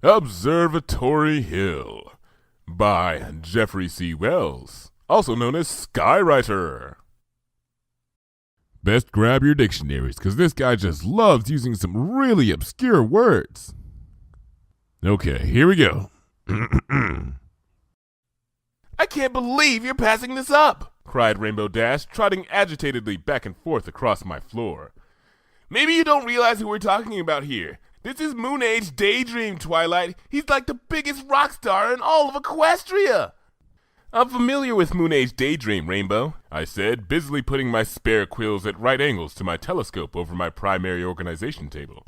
Observatory Hill by Jeffrey C. Wells, also known as Skywriter. Best grab your dictionaries, because this guy just loves using some really obscure words. Okay, here we go. I can't believe you're passing this up, cried Rainbow Dash, trotting agitatedly back and forth across my floor. Maybe you don't realize who we're talking about here. This is Moonage Daydream, Twilight. He's like the biggest rock star in all of Equestria. I'm familiar with Moonage Daydream, Rainbow, I said, busily putting my spare quills at right angles to my telescope over my primary organization table.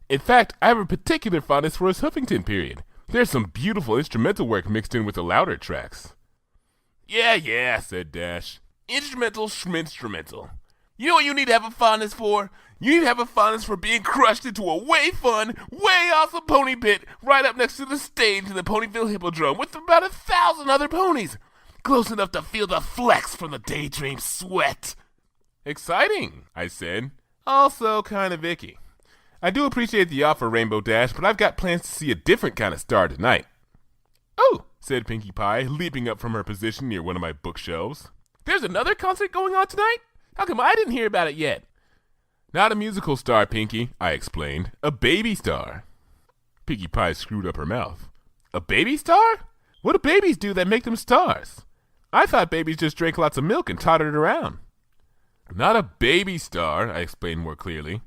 In fact, I have a particular fondness for his Huffington period. There's some beautiful instrumental work mixed in with the louder tracks. Yeah, said Dash. Instrumental schminstrumental. You know what you need to have a fondness for? You need to have a fondness for being crushed into a way fun, way awesome pony pit right up next to the stage in the Ponyville Hippodrome with about 1,000 other ponies, close enough to feel the flex from the Daydream sweat. Exciting, I said. Also kind of icky. I do appreciate the offer, Rainbow Dash, but I've got plans to see a different kind of star tonight. Oh, said Pinkie Pie, leaping up from her position near one of my bookshelves. There's another concert going on tonight? How come I didn't hear about it yet? Not a musical star, Pinkie, I explained. A baby star. Pinkie Pie screwed up her mouth. A baby star? What do babies do that make them stars? I thought babies just drank lots of milk and tottered around. Not a baby star, I explained more clearly.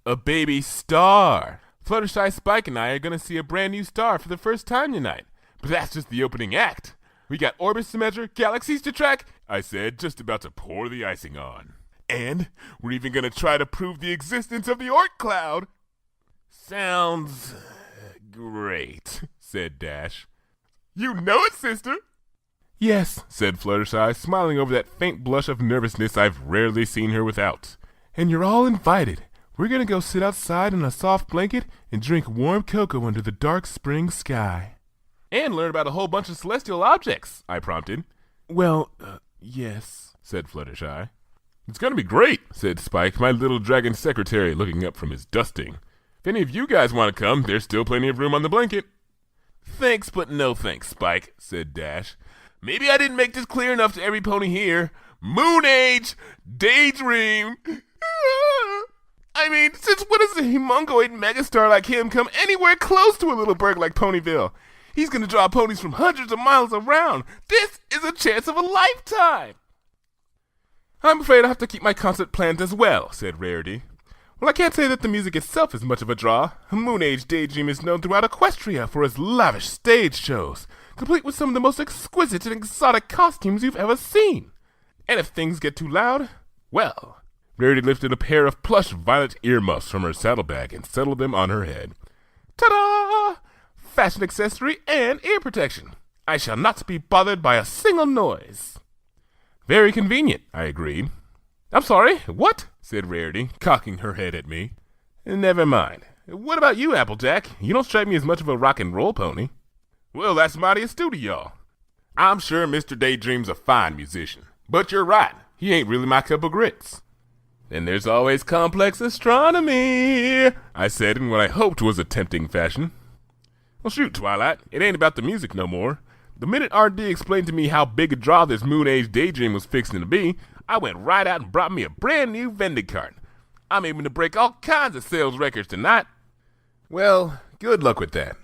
A baby star. Fluttershy, Spike, and I are going to see a brand new star for the first time tonight. But that's just the opening act. We got orbits to measure, galaxies to track, I said, just about to pour the icing on. And we're even going to try to prove the existence of the Oort cloud. Sounds great, said Dash. You know it, sister. Yes, said Fluttershy, smiling over that faint blush of nervousness I've rarely seen her without. And you're all invited. We're going to go sit outside in a soft blanket and drink warm cocoa under the dark spring sky. And learn about a whole bunch of celestial objects, I prompted. Well, yes, said Fluttershy. It's going to be great, said Spike, my little dragon secretary, looking up from his dusting. If any of you guys want to come, there's still plenty of room on the blanket. Thanks, but no thanks, Spike, said Dash. Maybe I didn't make this clear enough to every pony here. Moonage Daydream! I mean, since when does a humongoid megastar like him come anywhere close to a little burg like Ponyville? He's going to draw ponies from hundreds of miles around. This is a chance of a lifetime. I'm afraid I have to keep my concert plans as well, said Rarity. Well, I can't say that the music itself is much of a draw. Moonage Daydream is known throughout Equestria for its lavish stage shows, complete with some of the most exquisite and exotic costumes you've ever seen. And if things get too loud, well... Rarity lifted a pair of plush violet earmuffs from her saddlebag and settled them on her head. Ta-da! Fashion accessory and ear protection. I shall not be bothered by a single noise. Very convenient, I agreed. I'm sorry, what? Said Rarity, cocking her head at me. Never mind. What about you, Applejack? You don't strike me as much of a rock and roll pony. Well, that's mighty astute of y'all. I'm sure Mr. Daydream's a fine musician. But you're right, he ain't really my cup of grits. Then there's always complex astronomy, I said in what I hoped was a tempting fashion. Well, shoot, Twilight, it ain't about the music no more. The minute R.D. explained to me how big a draw this Moonage Daydream was fixing to be, I went right out and brought me a brand new vending cart. I'm aiming to break all kinds of sales records tonight. Well, good luck with that.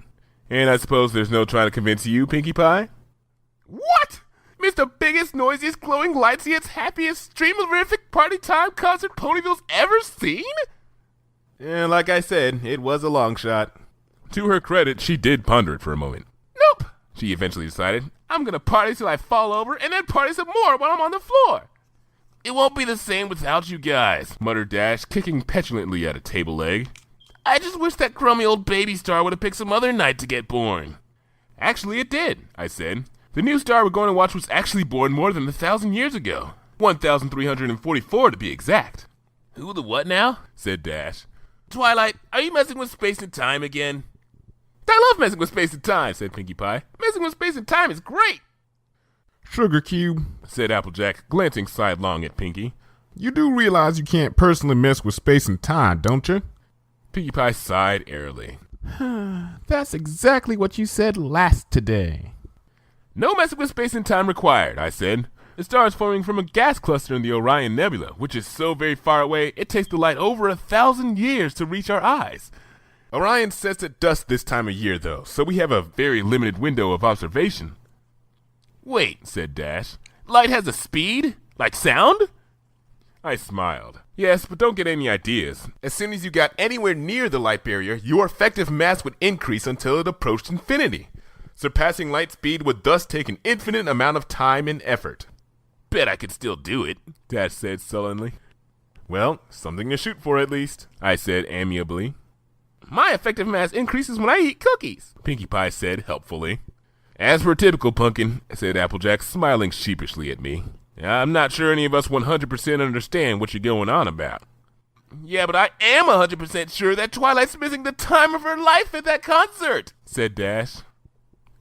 And I suppose there's no trying to convince you, Pinkie Pie? What? Mr. Biggest, noisiest, glowing lightsiest, happiest, streamerific party time concert Ponyville's ever seen? And like I said, it was a long shot. To her credit, she did ponder it for a moment. Nope, she eventually decided. I'm gonna party till I fall over and then party some more while I'm on the floor. It won't be the same without you guys, muttered Dash, kicking petulantly at a table leg. I just wish that crummy old baby star would have picked some other night to get born. Actually, it did, I said. The new star we're going to watch was actually born more than 1,000 years ago. 1,344 to be exact. Who the what now? Said Dash. Twilight, are you messing with space and time again? I love messing with space and time, said Pinkie Pie. Messing with space and time is great. Sugar cube, said Applejack, glancing sidelong at Pinkie. You do realize you can't personally mess with space and time, don't you? Pinkie Pie sighed airily. That's exactly what you said last today. No messing with space and time required, I said. The star is forming from a gas cluster in the Orion Nebula, which is so very far away, it takes the light over 1,000 years to reach our eyes. Orion sets at dusk this time of year, though, so we have a very limited window of observation. Wait, said Dash. Light has a speed? Like sound? I smiled. Yes, but don't get any ideas. As soon as you got anywhere near the light barrier, your effective mass would increase until it approached infinity. Surpassing light speed would thus take an infinite amount of time and effort. Bet I could still do it, Dash said sullenly. Well, something to shoot for at least, I said amiably. My effective mass increases when I eat cookies, Pinkie Pie said helpfully. As for typical Pumpkin, said Applejack, smiling sheepishly at me. I'm not sure any of us 100% understand what you're going on about. Yeah, but I am 100% sure that Twilight's missing the time of her life at that concert, said Dash.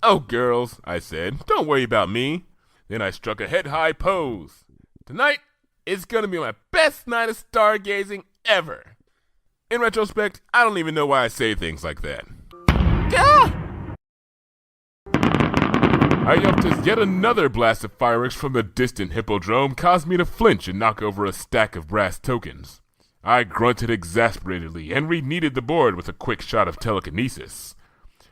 Oh, girls, I said, don't worry about me. Then I struck a head-high pose. Tonight is going to be my best night of stargazing ever. In retrospect, I don't even know why I say things like that. Gah! I yelped as yet another blast of fireworks from the distant hippodrome caused me to flinch and knock over a stack of brass tokens. I grunted exasperatedly and re-kneaded the board with a quick shot of telekinesis.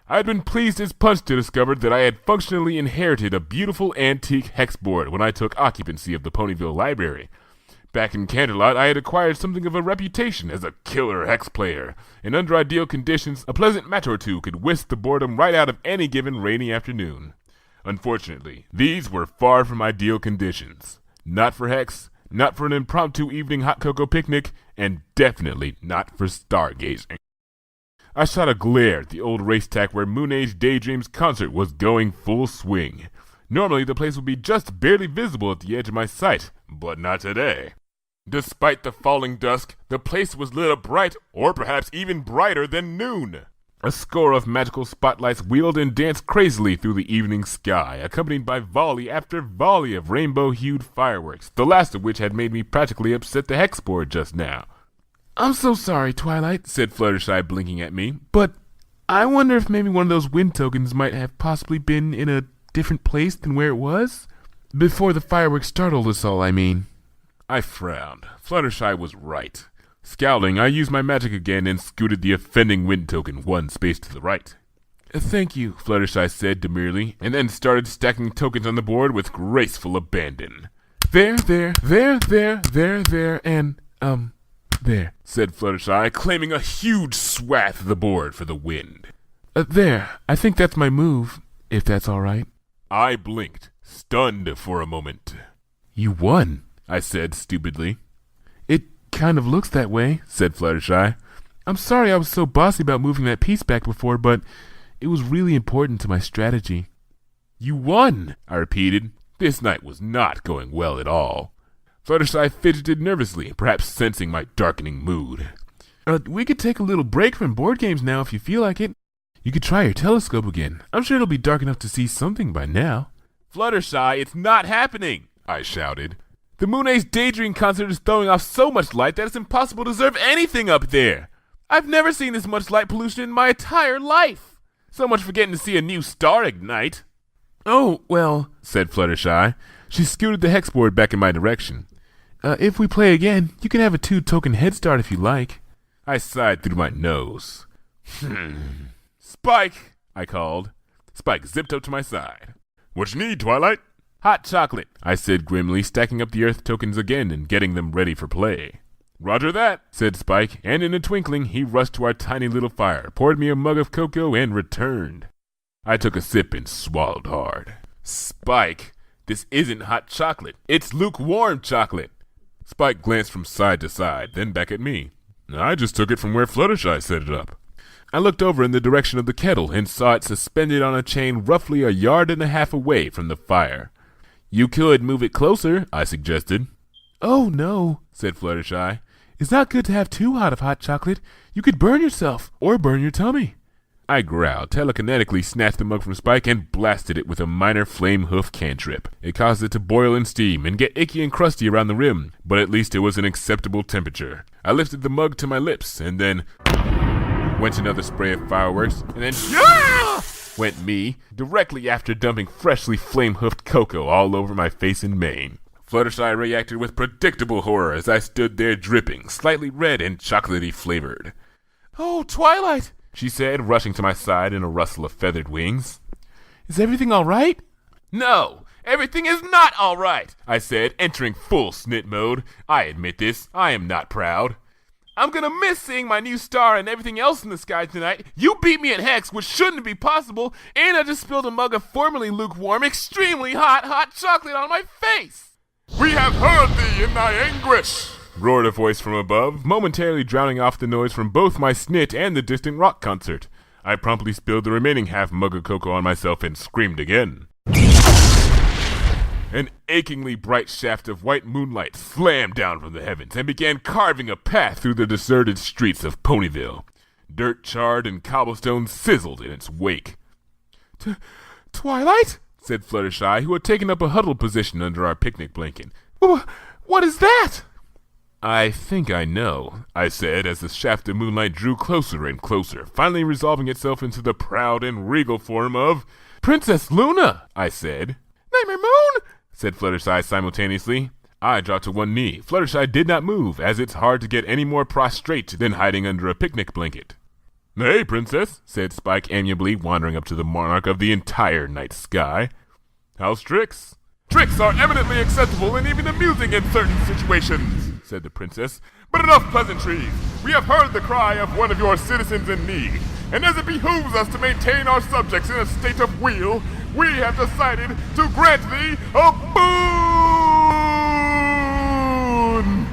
I had been pleased as punch to discover that I had functionally inherited a beautiful antique hex board when I took occupancy of the Ponyville library. Back in Canterlot, I had acquired something of a reputation as a killer hex player, and under ideal conditions, a pleasant match or two could whisk the boredom right out of any given rainy afternoon. Unfortunately, these were far from ideal conditions. Not for hex, not for an impromptu evening hot cocoa picnic, and definitely not for stargazing. I shot a glare at the old racetrack where Moonage Daydream's concert was going full swing. Normally, the place would be just barely visible at the edge of my sight, but not today. Despite the falling dusk, the place was lit up bright, or perhaps even brighter than noon. A score of magical spotlights wheeled and danced crazily through the evening sky, accompanied by volley after volley of rainbow-hued fireworks, the last of which had made me practically upset the hex board just now. I'm so sorry, Twilight, said Fluttershy, blinking at me, but I wonder if maybe one of those wind tokens might have possibly been in a different place than where it was? Before the fireworks startled us all, I mean. I frowned. Fluttershy was right. Scowling, I used my magic again and scooted the offending wind token one space to the right. Thank you, Fluttershy said demurely, and then started stacking tokens on the board with graceful abandon. There, and, there, said Fluttershy, claiming a huge swath of the board for the wind. There, I think that's my move, if that's all right. I blinked, stunned for a moment. You won, I said stupidly. It kind of looks that way, said Fluttershy. I'm sorry I was so bossy about moving that piece back before, but it was really important to my strategy. You won, I repeated. This night was not going well at all. Fluttershy fidgeted nervously, perhaps sensing my darkening mood. We could take a little break from board games now if you feel like it. You could try your telescope again. I'm sure it'll be dark enough to see something by now. Fluttershy, it's not happening, I shouted. The Moonage Daydream concert is throwing off so much light that it's impossible to observe anything up there. I've never seen this much light pollution in my entire life. So much for getting to see a new star ignite. Oh, well, said Fluttershy. She scooted the hex board back in my direction. If we play again, you can have a 2-token head start if you like. I sighed through my nose. Spike, I called. Spike zipped up to my side. What you need, Twilight? Hot chocolate, I said grimly, stacking up the earth tokens again and getting them ready for play. Roger that, said Spike, and in a twinkling he rushed to our tiny little fire, poured me a mug of cocoa, and returned. I took a sip and swallowed hard. Spike, this isn't hot chocolate. It's lukewarm chocolate. Spike glanced from side to side, then back at me. I just took it from where Fluttershy set it up. I looked over in the direction of the kettle and saw it suspended on a chain roughly 1.5 yards away from the fire. You could move it closer, I suggested. Oh, no, said Fluttershy. It's not good to have too hot of hot chocolate. You could burn yourself or burn your tummy. I growled, telekinetically snatched the mug from Spike and blasted it with a minor flame hoof cantrip. It caused it to boil and steam and get icky and crusty around the rim, but at least it was an acceptable temperature. I lifted the mug to my lips and then... Went another spray of fireworks, and then went me, directly after dumping freshly flame-hoofed cocoa all over my face and mane. Fluttershy reacted with predictable horror as I stood there dripping, slightly red and chocolatey flavored. "Oh, Twilight," she said, rushing to my side in a rustle of feathered wings. "Is everything all right?" "No, everything is not all right," I said, entering full snit mode. I admit this, I am not proud. "I'm gonna miss seeing my new star and everything else in the sky tonight. You beat me at Hex, which shouldn't be possible, and I just spilled a mug of formerly lukewarm, extremely hot chocolate on my face." "We have heard thee in thy anguish," roared a voice from above, momentarily drowning off the noise from both my snit and the distant rock concert. I promptly spilled the remaining half mug of cocoa on myself and screamed again. An achingly bright shaft of white moonlight slammed down from the heavens and began carving a path through the deserted streets of Ponyville. Dirt charred and cobblestone sizzled in its wake. "Twilight?" said Fluttershy, who had taken up a huddled position under our picnic blanket. "What is that?" "I think I know," I said as the shaft of moonlight drew closer and closer, finally resolving itself into the proud and regal form of Princess Luna, I said. "Nightmare Moon?" said Fluttershy simultaneously. I dropped to one knee. Fluttershy did not move, as it's hard to get any more prostrate than hiding under a picnic blanket. "Hey, Princess," said Spike amiably, wandering up to the monarch of the entire night sky. "How's tricks?" "Tricks are eminently acceptable and even amusing in certain situations," said the princess. "But enough pleasantries. We have heard the cry of one of your citizens in need, and as it behooves us to maintain our subjects in a state of weal, we have decided to grant thee a boon!"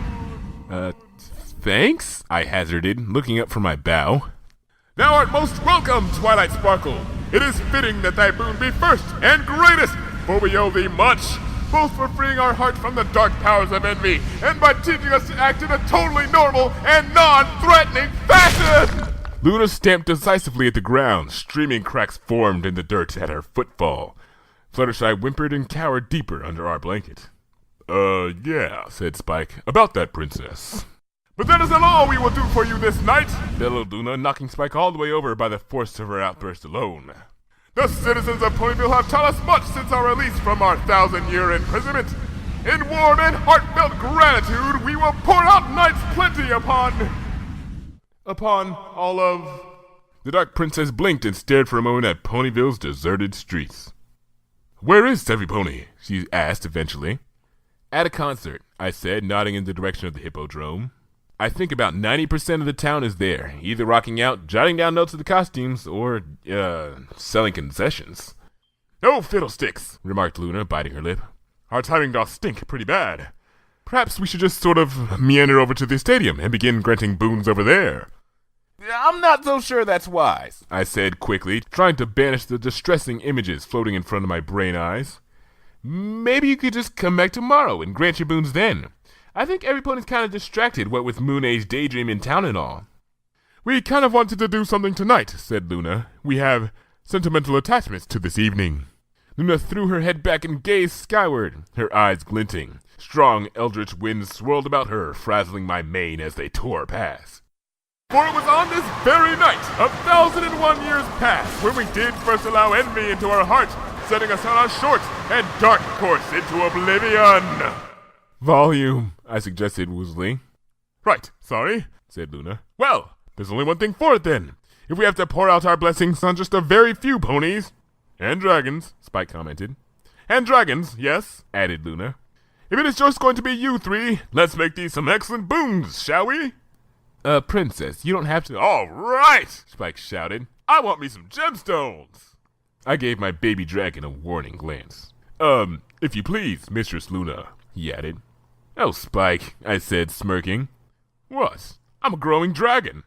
Thanks? I hazarded, looking up from my bow. "Thou art most welcome, Twilight Sparkle. It is fitting that thy boon be first and greatest, for we owe thee much, both for freeing our heart from the dark powers of envy, and by teaching us to act in a totally normal and non-threatening fashion!" Luna stamped decisively at the ground. Streaming cracks formed in the dirt at her footfall. Fluttershy whimpered and cowered deeper under our blanket. Yeah," said Spike, "about that princess." "But that is not all we will do for you this night," bellowed Luna, knocking Spike all the way over by the force of her outburst alone. "The citizens of Ponyville have taught us much since our release from our 1,000-year imprisonment. In warm and heartfelt gratitude, we will pour out night's plenty upon all of..." The Dark Princess blinked and stared for a moment at Ponyville's deserted streets. "Where is every pony?" she asked eventually. "At a concert," I said, nodding in the direction of the Hippodrome. "I think about 90% of the town is there, either rocking out, jotting down notes of the costumes, or, selling concessions." "Oh, fiddlesticks," remarked Luna, biting her lip. "Our timing doth stink pretty bad. Perhaps we should just sort of meander over to the stadium and begin granting boons over there." "I'm not so sure that's wise," I said quickly, trying to banish the distressing images floating in front of my brain eyes. "Maybe you could just come back tomorrow and grant your boons then. I think every pony's kind of distracted, what with Moonage Daydream in town and all." "We kind of wanted to do something tonight," said Luna. "We have sentimental attachments to this evening." Luna threw her head back and gazed skyward, her eyes glinting. Strong eldritch winds swirled about her, frazzling my mane as they tore past. "For it was on this very night, 1,001 years past, when we did first allow envy into our heart, setting us on a short and dark course into oblivion." "Volume," I suggested woozily. "Right, sorry," said Luna. "Well, there's only one thing for it then. If we have to pour out our blessings on just a very few ponies—" "And dragons," Spike commented. "And dragons, yes," added Luna. "If it is just going to be you three, let's make these some excellent boons, shall we?" Princess, you don't have to—" "All right," Spike shouted. "I want me some gemstones." I gave my baby dragon a warning glance. If you please, Mistress Luna," he added. "Oh, Spike," I said, smirking. "What? I'm a growing dragon."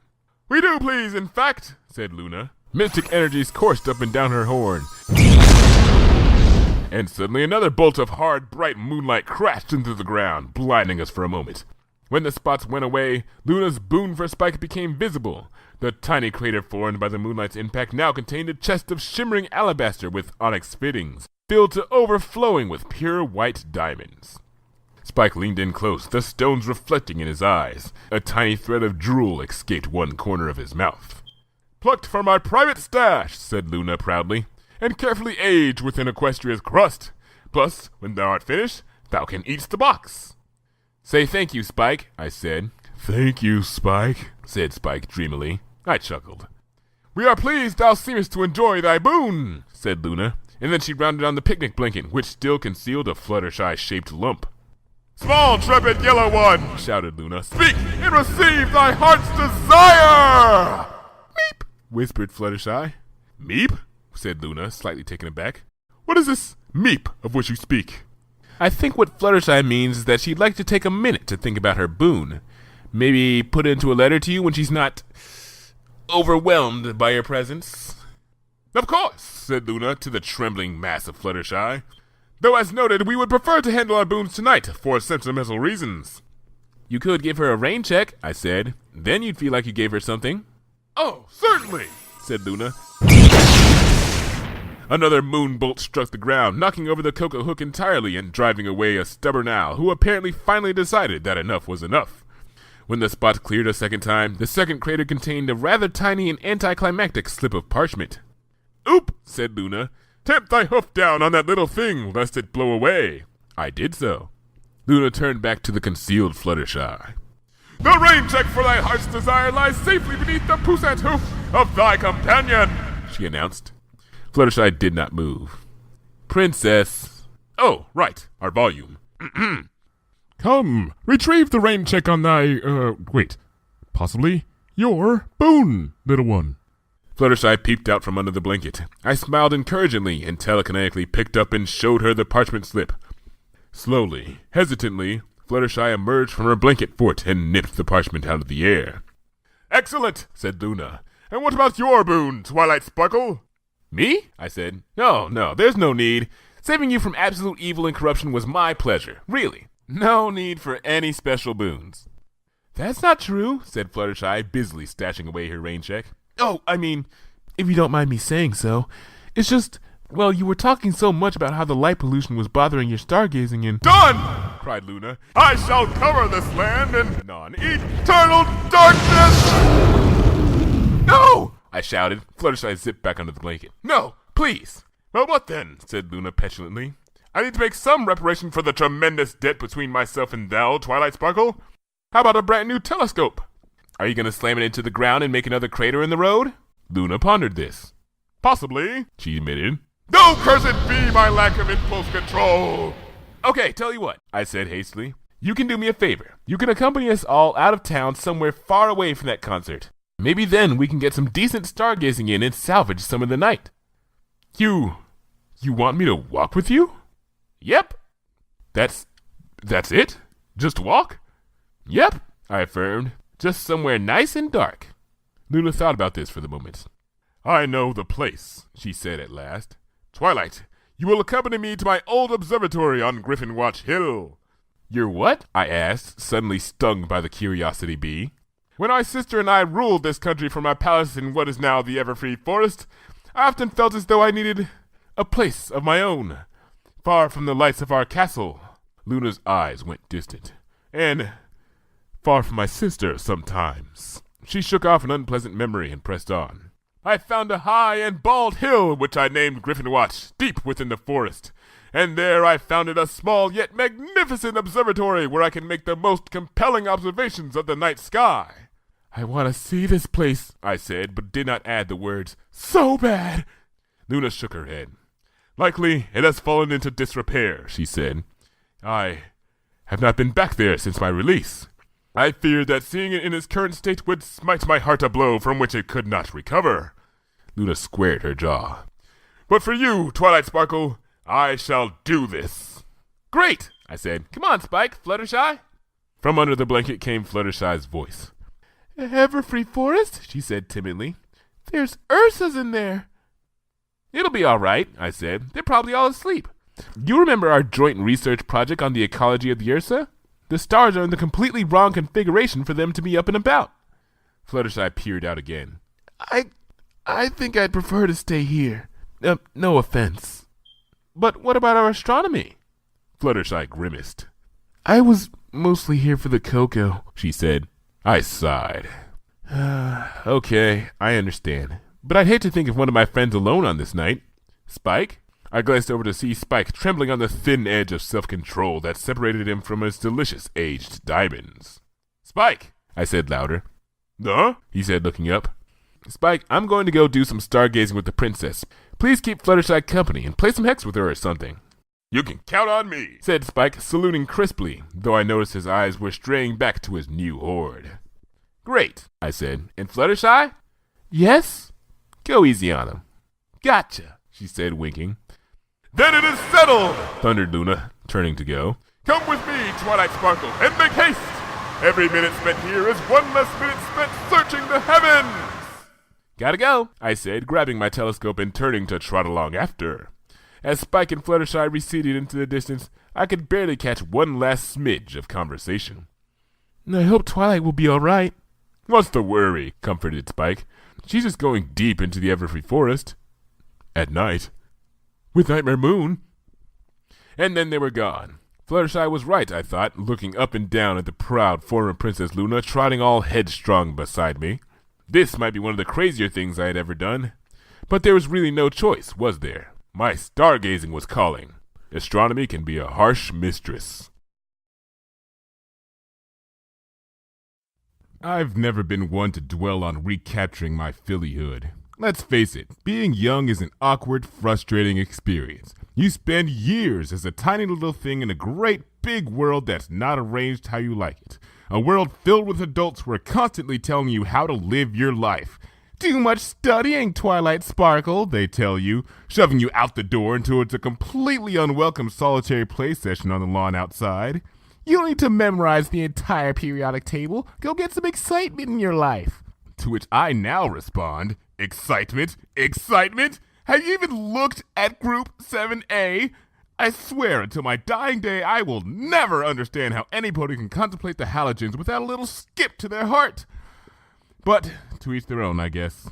"We do please, in fact," said Luna. Mystic energies coursed up and down her horn. And suddenly another bolt of hard, bright moonlight crashed into the ground, blinding us for a moment. When the spots went away, Luna's boon for Spike became visible. The tiny crater formed by the moonlight's impact now contained a chest of shimmering alabaster with onyx fittings, filled to overflowing with pure white diamonds. Spike leaned in close, the stones reflecting in his eyes. A tiny thread of drool escaped one corner of his mouth. Plucked from my private stash, said Luna proudly, and carefully aged within Equestria's crust. Plus, when thou art finished, thou can eat the box. Say thank you, Spike, I said. Thank you, Spike, said Spike dreamily. I chuckled. We are pleased thou seemest to enjoy thy boon, said Luna, and then she rounded on the picnic blanket, which still concealed a Fluttershy-shaped lump. Small, trepid yellow one, shouted Luna, speak and receive thy heart's desire! Meep, whispered Fluttershy. Meep? Said Luna, slightly taken aback. What is this meep of which you speak? I think what Fluttershy means is that she'd like to take a minute to think about her boon. Maybe put it into a letter to you when she's not overwhelmed by your presence. Of course, said Luna to the trembling mass of Fluttershy. Though as noted, we would prefer to handle our boons tonight for sentimental reasons. You could give her a rain check, I said. Then you'd feel like you gave her something. Oh, certainly, said Luna. Another moon bolt struck the ground, knocking over the cocoa hook entirely and driving away a stubborn owl who apparently finally decided that enough was enough. When the spot cleared a second time, the second crater contained a rather tiny and anticlimactic slip of parchment. Oop, said Luna. Tamp thy hoof down on that little thing, lest it blow away. I did so. Luna turned back to the concealed Fluttershy. The rain check for thy heart's desire lies safely beneath the puissant hoof of thy companion, she announced. Fluttershy did not move. Princess. Oh, right, our volume. Come, retrieve the rain check on thy, possibly your boon, little one. Fluttershy peeped out from under the blanket. I smiled encouragingly and telekinetically picked up and showed her the parchment slip. Slowly, hesitantly, Fluttershy emerged from her blanket fort and nipped the parchment out of the air. Excellent, said Luna. And what about your boon, Twilight Sparkle? Me? I said. No, there's no need. Saving you from absolute evil and corruption was my pleasure. Really. No need for any special boons. That's not true, said Fluttershy, busily stashing away her rain check. Oh, I mean, if you don't mind me saying so, it's just, well, you were talking so much about how the light pollution was bothering your stargazing and— Done! Cried Luna. I shall cover this land in non-eternal darkness! No! I shouted. Fluttershy zipped back under the blanket. No, please! Well, what then? Said Luna petulantly. I need to make some reparation for the tremendous debt between myself and thou, Twilight Sparkle. How about a brand new telescope? Are you going to slam it into the ground and make another crater in the road? Luna pondered this. Possibly, she admitted. No cursed be my lack of impulse control! Okay, tell you what, I said hastily. You can do me a favor. You can accompany us all out of town somewhere far away from that concert. Maybe then we can get some decent stargazing in and salvage some of the night. You want me to walk with you? Yep. That's it? Just walk? Yep, I affirmed. Just somewhere nice and dark. Luna thought about this for the moment. I know the place, she said at last. Twilight, you will accompany me to my old observatory on Griffin Watch Hill. Your what? I asked, suddenly stung by the curiosity bee. When my sister and I ruled this country from my palace in what is now the Everfree Forest, I often felt as though I needed a place of my own, far from the lights of our castle. Luna's eyes went distant. And far from my sister sometimes. She shook off an unpleasant memory and pressed on. I found a high and bald hill which I named Griffin Watch, deep within the forest, and there I founded a small yet magnificent observatory where I can make the most compelling observations of the night sky. I want to see this place, I said, but did not add the words, so bad. Luna shook her head. Likely it has fallen into disrepair, she said. I have not been back there since my release. I feared that seeing it in its current state would smite my heart a blow from which it could not recover. Luna squared her jaw. But for you, Twilight Sparkle, I shall do this. Great, I said. Come on, Spike, Fluttershy. From under the blanket came Fluttershy's voice. Everfree Forest, she said timidly. There's Ursas in there. It'll be all right, I said. They're probably all asleep. You remember our joint research project on the ecology of the Ursa? The stars are in the completely wrong configuration for them to be up and about. Fluttershy peered out again. I think I'd prefer to stay here. No offense. But what about our astronomy? Fluttershy grimaced. I was mostly here for the cocoa, she said. I sighed. Okay, I understand. But I'd hate to think of one of my friends alone on this night. Spike? I glanced over to see Spike trembling on the thin edge of self-control that separated him from his delicious aged diamonds. Spike! I said louder. Huh? He said, looking up. Spike, I'm going to go do some stargazing with the princess. Please keep Fluttershy company and play some hex with her or something. You can count on me, said Spike, saluting crisply, though I noticed his eyes were straying back to his new hoard. Great, I said. And Fluttershy? Yes? Go easy on him. Gotcha, she said, winking. Then it is settled, thundered Luna, turning to go. Come with me, Twilight Sparkle, and make haste! Every minute spent here is one less minute spent searching the heavens! Gotta go, I said, grabbing my telescope and turning to trot along after. As Spike and Fluttershy receded into the distance, I could barely catch one last smidge of conversation. I hope Twilight will be all right. What's the worry? Comforted Spike. She's just going deep into the Everfree Forest. At night. With Nightmare Moon. And then they were gone. Fluttershy was right, I thought, looking up and down at the proud former Princess Luna trotting all headstrong beside me. This might be one of the crazier things I had ever done. But there was really no choice, was there? My stargazing was calling. Astronomy can be a harsh mistress. I've never been one to dwell on recapturing my fillyhood. Let's face it, being young is an awkward, frustrating experience. You spend years as a tiny little thing in a great big world that's not arranged how you like it. A world filled with adults who are constantly telling you how to live your life. Too much studying, Twilight Sparkle, they tell you, shoving you out the door until it's a completely unwelcome solitary play session on the lawn outside. You don't need to memorize the entire periodic table. Go get some excitement in your life. To which I now respond, excitement? Excitement? Have you even looked at Group 7A? I swear until my dying day I will never understand how anybody can contemplate the halogens without a little skip to their heart. But to each their own, I guess.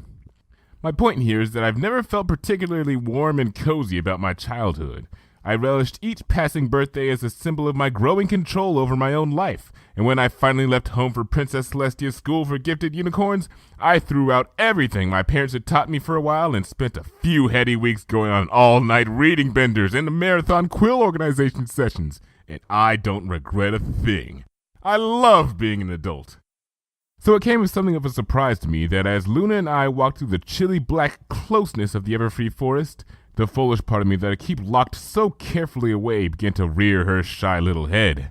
My point here is that I've never felt particularly warm and cozy about my childhood. I relished each passing birthday as a symbol of my growing control over my own life, and when I finally left home for Princess Celestia's school for gifted unicorns, I threw out everything my parents had taught me for a while and spent a few heady weeks going on all-night reading benders and marathon quill organization sessions, and I don't regret a thing. I love being an adult. So it came as something of a surprise to me that as Luna and I walked through the chilly black closeness of the Everfree Forest, the foolish part of me that I keep locked so carefully away began to rear her shy little head.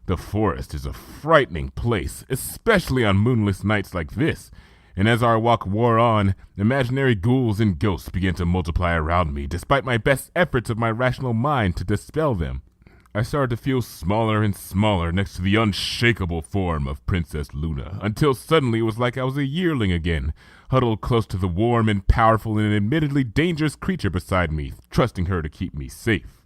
The forest is a frightening place, especially on moonless nights like this, and as our walk wore on, imaginary ghouls and ghosts began to multiply around me, despite my best efforts of my rational mind to dispel them. I started to feel smaller and smaller next to the unshakable form of Princess Luna, until suddenly it was like I was a yearling again, huddled close to the warm and powerful and admittedly dangerous creature beside me, trusting her to keep me safe.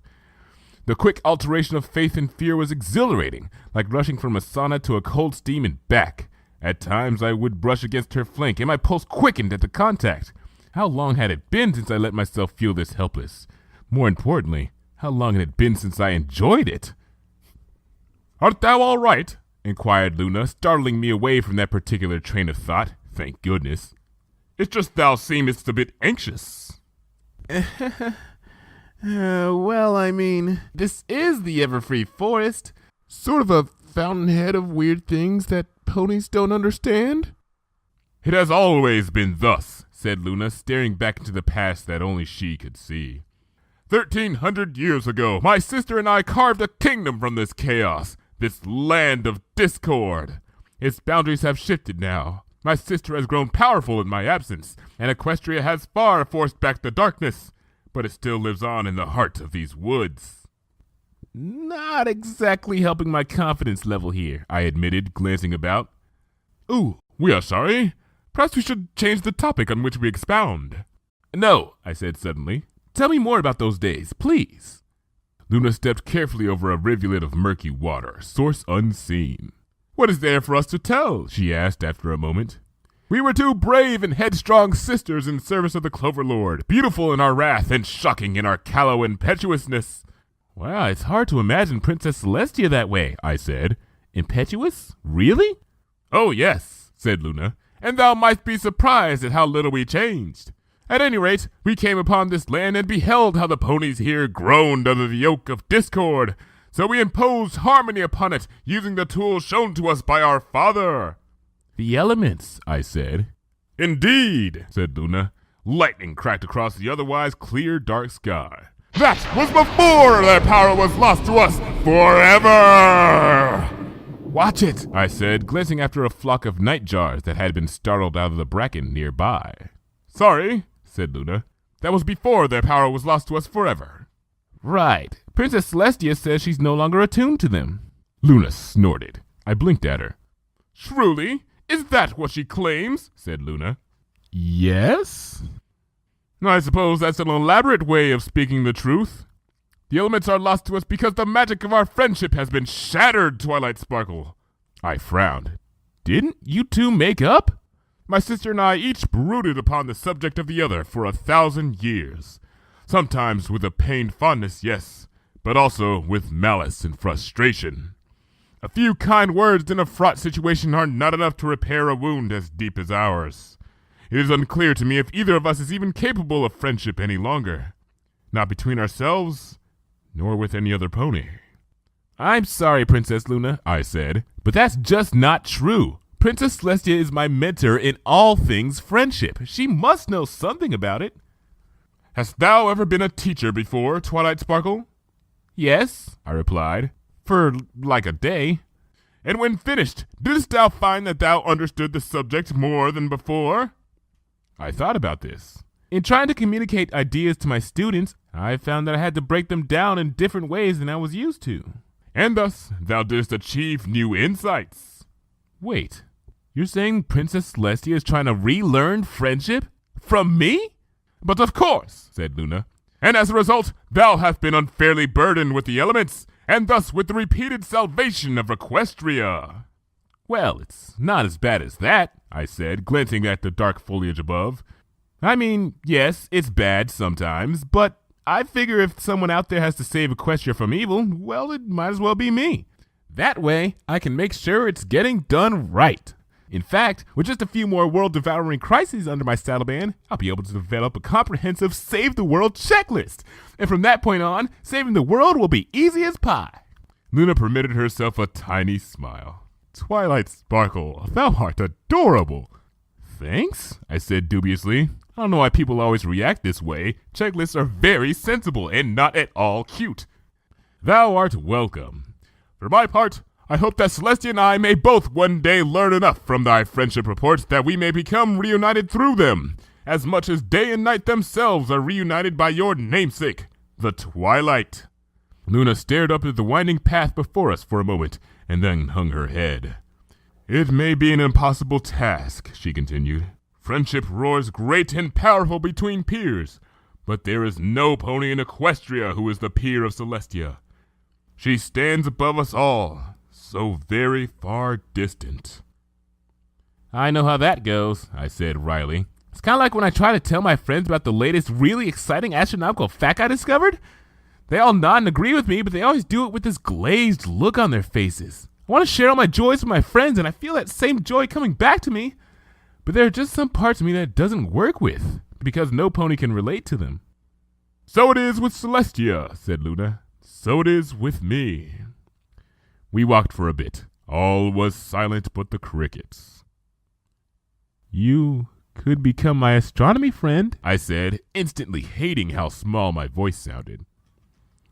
The quick alteration of faith and fear was exhilarating, like rushing from a sauna to a cold steam and back. At times I would brush against her flank, and my pulse quickened at the contact. How long had it been since I let myself feel this helpless? More importantly, how long had it been since I enjoyed it? "Art thou all right?" inquired Luna, startling me away from that particular train of thought. Thank goodness. "It's just thou seemest a bit anxious." Well, I mean, this is the Everfree Forest. Sort of a fountainhead of weird things that ponies don't understand. "It has always been thus," said Luna, staring back into the past that only she could see. 1,300 years ago, my sister and I carved a kingdom from this chaos, this land of discord. Its boundaries have shifted now. My sister has grown powerful in my absence, and Equestria has far forced back the darkness, but it still lives on in the heart of these woods. Not exactly helping my confidence level here, I admitted, glancing about. "Ooh, we are sorry. Perhaps we should change the topic on which we expound." "No," I said suddenly. "Tell me more about those days, please." Luna stepped carefully over a rivulet of murky water, source unseen. "What is there for us to tell?" she asked after a moment. "We were two brave and headstrong sisters in service of the Clover Lord, beautiful in our wrath and shocking in our callow impetuousness." "Wow, it's hard to imagine Princess Celestia that way," I said. "Impetuous? Really?" "Oh, yes," said Luna, and thou mightst be surprised at how little we changed. At any rate, we came upon this land and beheld how the ponies here groaned under the yoke of discord. So we imposed harmony upon it, using the tools shown to us by our father. The elements, I said. Indeed, said Luna. Lightning cracked across the otherwise clear dark sky. That was before their power was lost to us forever! Watch it, I said, glancing after a flock of nightjars that had been startled out of the bracken nearby. Sorry, said Luna. That was before their power was lost to us forever. Right. Princess Celestia says she's no longer attuned to them. Luna snorted. I blinked at her. Truly? Is that what she claims? Said Luna. Yes? I suppose that's an elaborate way of speaking the truth. The elements are lost to us because the magic of our friendship has been shattered, Twilight Sparkle. I frowned. Didn't you two make up? My sister and I each brooded upon the subject of the other for 1,000 years. Sometimes with a pained fondness, yes, but also with malice and frustration. A few kind words in a fraught situation are not enough to repair a wound as deep as ours. It is unclear to me if either of us is even capable of friendship any longer. Not between ourselves, nor with any other pony. I'm sorry, Princess Luna, I said, but that's just not true. Princess Celestia is my mentor in all things friendship. She must know something about it. Hast thou ever been a teacher before, Twilight Sparkle? Yes, I replied, for like a day. And when finished, didst thou find that thou understood the subject more than before? I thought about this. In trying to communicate ideas to my students, I found that I had to break them down in different ways than I was used to. And thus, thou didst achieve new insights. Wait, you're saying Princess Celestia is trying to relearn friendship? From me? But of course, said Luna. And as a result, thou hast been unfairly burdened with the elements, and thus with the repeated salvation of Equestria. Well, it's not as bad as that, I said, glancing at the dark foliage above. I mean, yes, it's bad sometimes, but I figure if someone out there has to save Equestria from evil, well, it might as well be me. That way, I can make sure it's getting done right. In fact, with just a few more world-devouring crises under my saddleband, I'll be able to develop a comprehensive save-the-world checklist. And from that point on, saving the world will be easy as pie. Luna permitted herself a tiny smile. Twilight Sparkle, thou art adorable. Thanks, I said dubiously. I don't know why people always react this way. Checklists are very sensible and not at all cute. Thou art welcome. For my part, I hope that Celestia and I may both one day learn enough from thy friendship reports that we may become reunited through them, as much as day and night themselves are reunited by your namesake, the Twilight. Luna stared up at the winding path before us for a moment, and then hung her head. It may be an impossible task, she continued. Friendship roars great and powerful between peers, but there is no pony in Equestria who is the peer of Celestia. She stands above us all, so very far distant. I know how that goes, I said wryly. It's kind of like when I try to tell my friends about the latest really exciting astronomical fact I discovered. They all nod and agree with me, but they always do it with this glazed look on their faces. I want to share all my joys with my friends, and I feel that same joy coming back to me. But there are just some parts of me that it doesn't work with, because no pony can relate to them. So it is with Celestia, said Luna. So it is with me. We walked for a bit. All was silent but the crickets. You could become my astronomy friend, I said, instantly hating how small my voice sounded.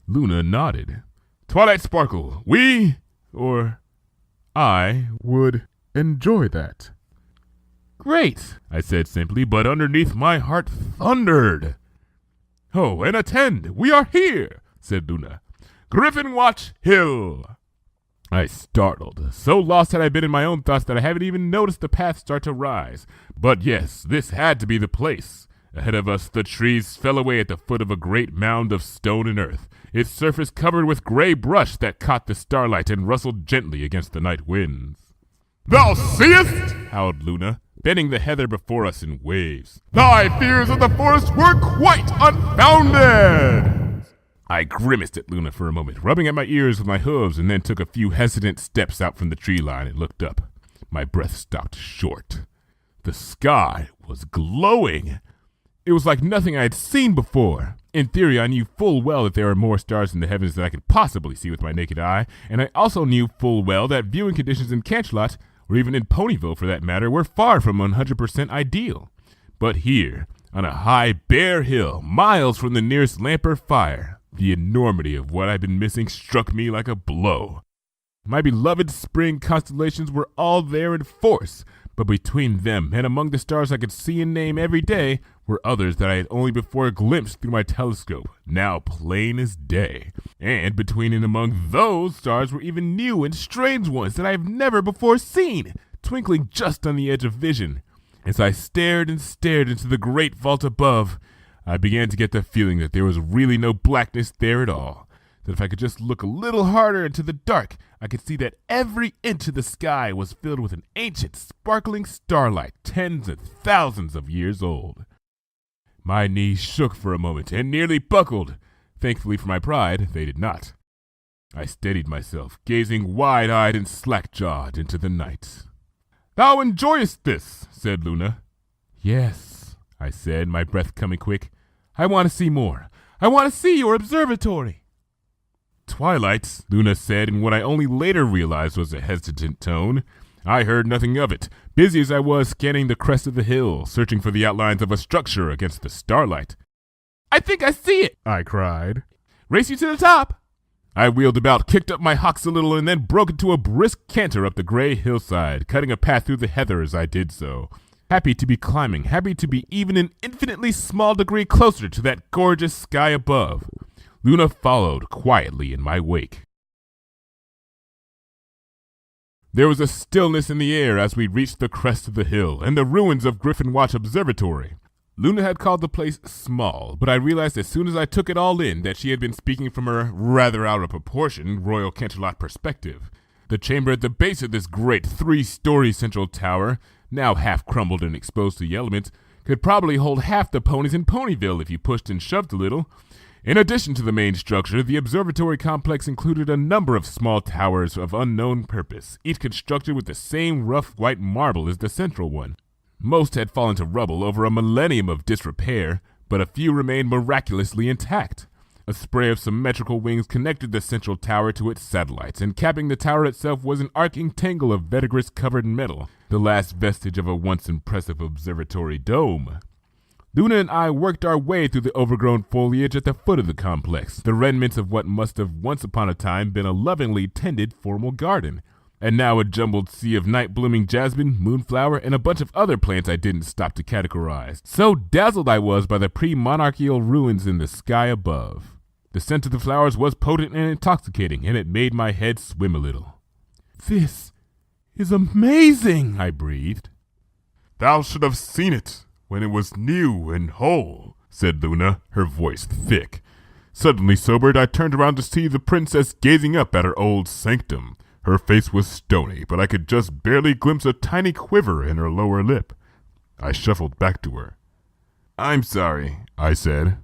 Luna nodded. Twilight Sparkle, I would enjoy that. Great, I said simply, but underneath my heart thundered. Oh, and attend, we are here, said Luna. Griffin Watch Hill. I startled. So lost had I been in my own thoughts that I haven't even noticed the path start to rise. But yes, this had to be the place. Ahead of us, the trees fell away at the foot of a great mound of stone and earth, its surface covered with gray brush that caught the starlight and rustled gently against the night winds. Thou seest, howled Luna, bending the heather before us in waves. Thy fears of the forest were quite unfounded! I grimaced at Luna for a moment, rubbing at my ears with my hooves, and then took a few hesitant steps out from the tree line and looked up. My breath stopped short. The sky was glowing. It was like nothing I had seen before. In theory, I knew full well that there are more stars in the heavens than I could possibly see with my naked eye, and I also knew full well that viewing conditions in Canterlot, or even in Ponyville for that matter, were far from 100% ideal. But here, on a high, bare hill, miles from the nearest lamp or fire, the enormity of what I'd been missing struck me like a blow. My beloved spring constellations were all there in force, but between them and among the stars I could see and name every day were others that I had only before glimpsed through my telescope, now plain as day. And between and among those stars were even new and strange ones that I have never before seen, twinkling just on the edge of vision. As I stared and stared into the great vault above, I began to get the feeling that there was really no blackness there at all. That if I could just look a little harder into the dark, I could see that every inch of the sky was filled with an ancient, sparkling starlight, tens of thousands of years old. My knees shook for a moment and nearly buckled. Thankfully for my pride, they did not. I steadied myself, gazing wide-eyed and slack-jawed into the night. "Thou enjoyest this," said Luna. "Yes," I said, my breath coming quick. "I want to see more. I want to see your observatory." "Twilight," Luna said in what I only later realized was a hesitant tone. I heard nothing of it, busy as I was scanning the crest of the hill, searching for the outlines of a structure against the starlight. "I think I see it," I cried. "Race you to the top." I wheeled about, kicked up my hocks a little, and then broke into a brisk canter up the gray hillside, cutting a path through the heather as I did so. Happy to be climbing, happy to be even an infinitely small degree closer to that gorgeous sky above. Luna followed quietly in my wake. There was a stillness in the air as we reached the crest of the hill and the ruins of Griffin Watch Observatory. Luna had called the place small, but I realized as soon as I took it all in that she had been speaking from her rather out of proportion Royal Canterlot perspective. The chamber at the base of this great 3-story central tower, now half crumbled and exposed to the elements, could probably hold half the ponies in Ponyville if you pushed and shoved a little. In addition to the main structure, the observatory complex included a number of small towers of unknown purpose, each constructed with the same rough white marble as the central one. Most had fallen to rubble over a millennium of disrepair, but a few remained miraculously intact. A spray of symmetrical wings connected the central tower to its satellites, and capping the tower itself was an arcing tangle of verdigris-covered metal, the last vestige of a once impressive observatory dome. Luna and I worked our way through the overgrown foliage at the foot of the complex, the remnants of what must have once upon a time been a lovingly tended formal garden, and now a jumbled sea of night-blooming jasmine, moonflower, and a bunch of other plants I didn't stop to categorize. So dazzled I was by the pre-monarchical ruins in the sky above. The scent of the flowers was potent and intoxicating, and it made my head swim a little. "This is amazing," I breathed. "Thou should have seen it when it was new and whole," said Luna, her voice thick. Suddenly sobered, I turned around to see the princess gazing up at her old sanctum. Her face was stony, but I could just barely glimpse a tiny quiver in her lower lip. I shuffled back to her. "I'm sorry," I said.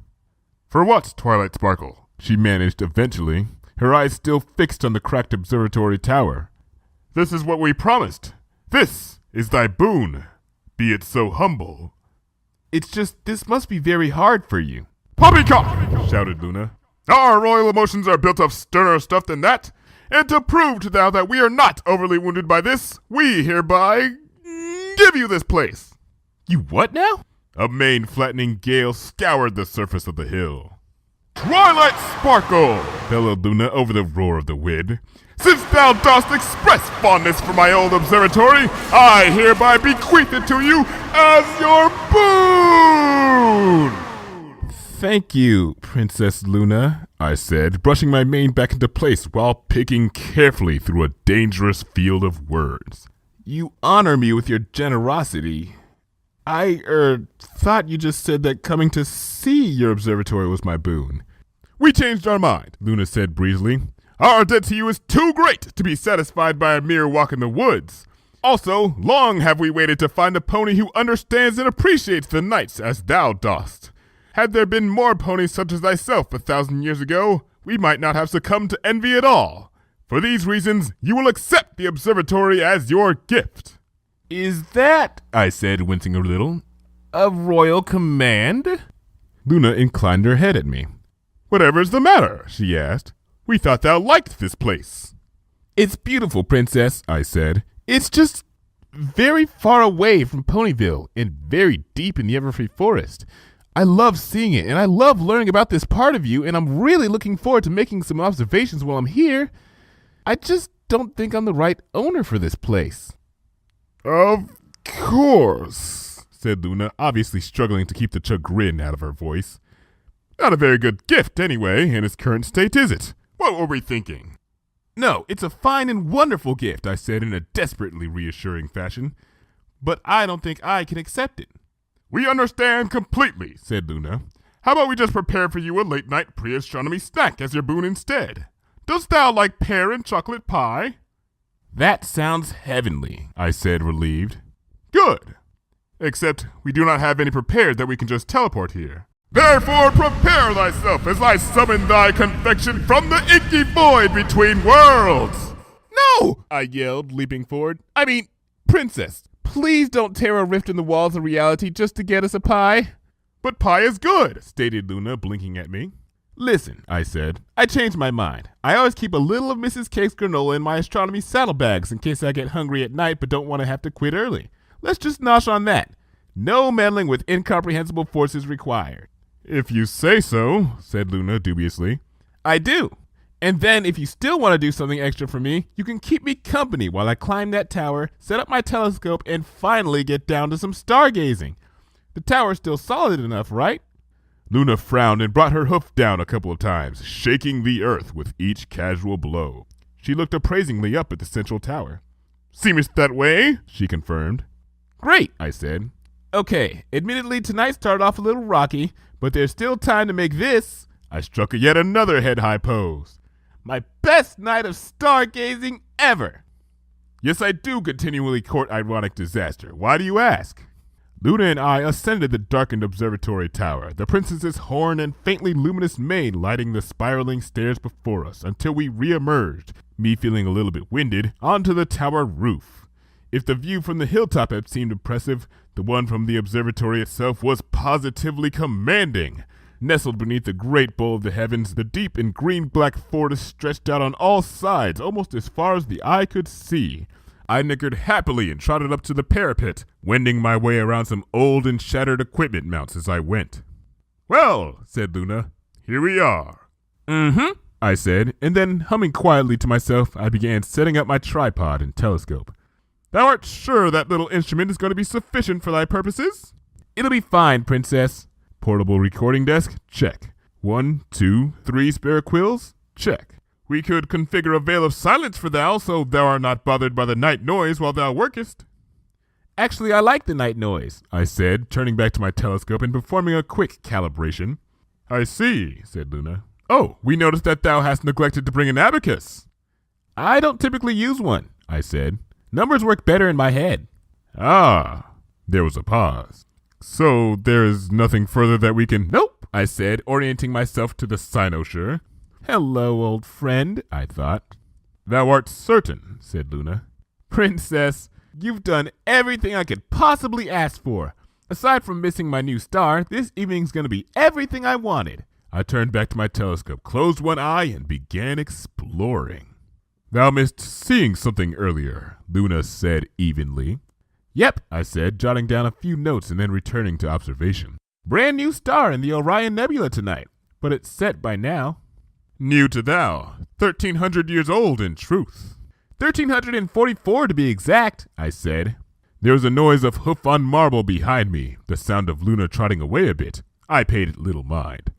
"For what, Twilight Sparkle?" she managed eventually, her eyes still fixed on the cracked observatory tower. "This is what we promised. This is thy boon. Be it so humble." "It's just, this must be very hard for you." "Poppycock!" shouted Luna. "Our royal emotions are built of sterner stuff than that. And to prove to thou that we are not overly wounded by this, we hereby give you this place." "You what now?" A mane-flattening gale scoured the surface of the hill. "Twilight Sparkle!" bellowed Luna over the roar of the wind. "Since thou dost express fondness for my old observatory, I hereby bequeath it to you as your boon!" "Thank you, Princess Luna," I said, brushing my mane back into place while picking carefully through a dangerous field of words. "You honor me with your generosity. I, thought you just said that coming to see your observatory was my boon." "We changed our mind," Luna said breezily. "Our debt to you is too great to be satisfied by a mere walk in the woods. Also, long have we waited to find a pony who understands and appreciates the nights as thou dost. Had there been more ponies such as thyself 1,000 years ago, we might not have succumbed to envy at all. For these reasons, you will accept the observatory as your gift." Is that, I said, wincing a little, a royal command? Luna inclined her head at me. Whatever's the matter? She asked. We thought thou liked this place. It's beautiful, Princess, I said. It's just very far away from Ponyville and very deep in the Everfree Forest. I love seeing it, and I love learning about this part of you, and I'm really looking forward to making some observations while I'm here. I just don't think I'm the right owner for this place. Of course, said Luna, obviously struggling to keep the chagrin out of her voice. Not a very good gift, anyway, in its current state, is it? What were we thinking? No, it's a fine and wonderful gift, I said in a desperately reassuring fashion, but I don't think I can accept it. We understand completely, said Luna. How about we just prepare for you a late-night pre-astronomy snack as your boon instead? Dost thou like pear and chocolate pie? That sounds heavenly, I said, relieved. Good. Except we do not have any prepared that we can just teleport here. Therefore prepare thyself as I summon thy confection from the inky void between worlds. No, I yelled, leaping forward. I mean, Princess, please don't tear a rift in the walls of reality just to get us a pie. But pie is good, stated Luna, blinking at me. Listen, I said, I changed my mind. I always keep a little of Mrs. Cake's granola in my astronomy saddlebags in case I get hungry at night but don't want to have to quit early. Let's just nosh on that. No meddling with incomprehensible forces required. If you say so, said Luna dubiously. I do. And then if you still want to do something extra for me, you can keep me company while I climb that tower, set up my telescope, and finally get down to some stargazing. The tower's still solid enough, right? Luna frowned and brought her hoof down a couple of times, shaking the earth with each casual blow. She looked appraisingly up at the central tower. Seemeth that way, she confirmed. Great, I said. Okay, admittedly tonight started off a little rocky, but there's still time to make this. I struck yet another head-high pose. My best night of stargazing ever. Yes, I do continually court ironic disaster. Why do you ask? Luna and I ascended the darkened observatory tower, the princess's horn and faintly luminous mane lighting the spiraling stairs before us until we re-emerged, me feeling a little bit winded, onto the tower roof. If the view from the hilltop had seemed impressive, the one from the observatory itself was positively commanding. Nestled beneath the great bowl of the heavens, the deep and green-black forest stretched out on all sides almost as far as the eye could see. I nickered happily and trotted up to the parapet, wending my way around some old and shattered equipment mounts as I went. Well, said Luna, here we are. Mm-hmm, I said, and then, humming quietly to myself, I began setting up my tripod and telescope. Thou art sure that little instrument is going to be sufficient for thy purposes? It'll be fine, Princess. Portable recording desk? Check. 1, 2, 3 spare quills? Check. We could configure a veil of silence for thou, so thou art not bothered by the night noise while thou workest. Actually, I like the night noise, I said, turning back to my telescope and performing a quick calibration. I see, said Luna. Oh, we noticed that thou hast neglected to bring an abacus. I don't typically use one, I said. Numbers work better in my head. Ah, there was a pause. So there is nothing further that we can... Nope, I said, orienting myself to the cynosure. Hello, old friend, I thought. Thou art certain, said Luna. Princess, you've done everything I could possibly ask for. Aside from missing my new star, this evening's going to be everything I wanted. I turned back to my telescope, closed one eye, and began exploring. Thou missed seeing something earlier, Luna said evenly. Yep, I said, jotting down a few notes and then returning to observation. Brand new star in the Orion Nebula tonight, but it's set by now. New to thou, 1,300 years old in truth. 1,344 to be exact, I said. There was a noise of hoof on marble behind me, the sound of Luna trotting away a bit. I paid it little mind.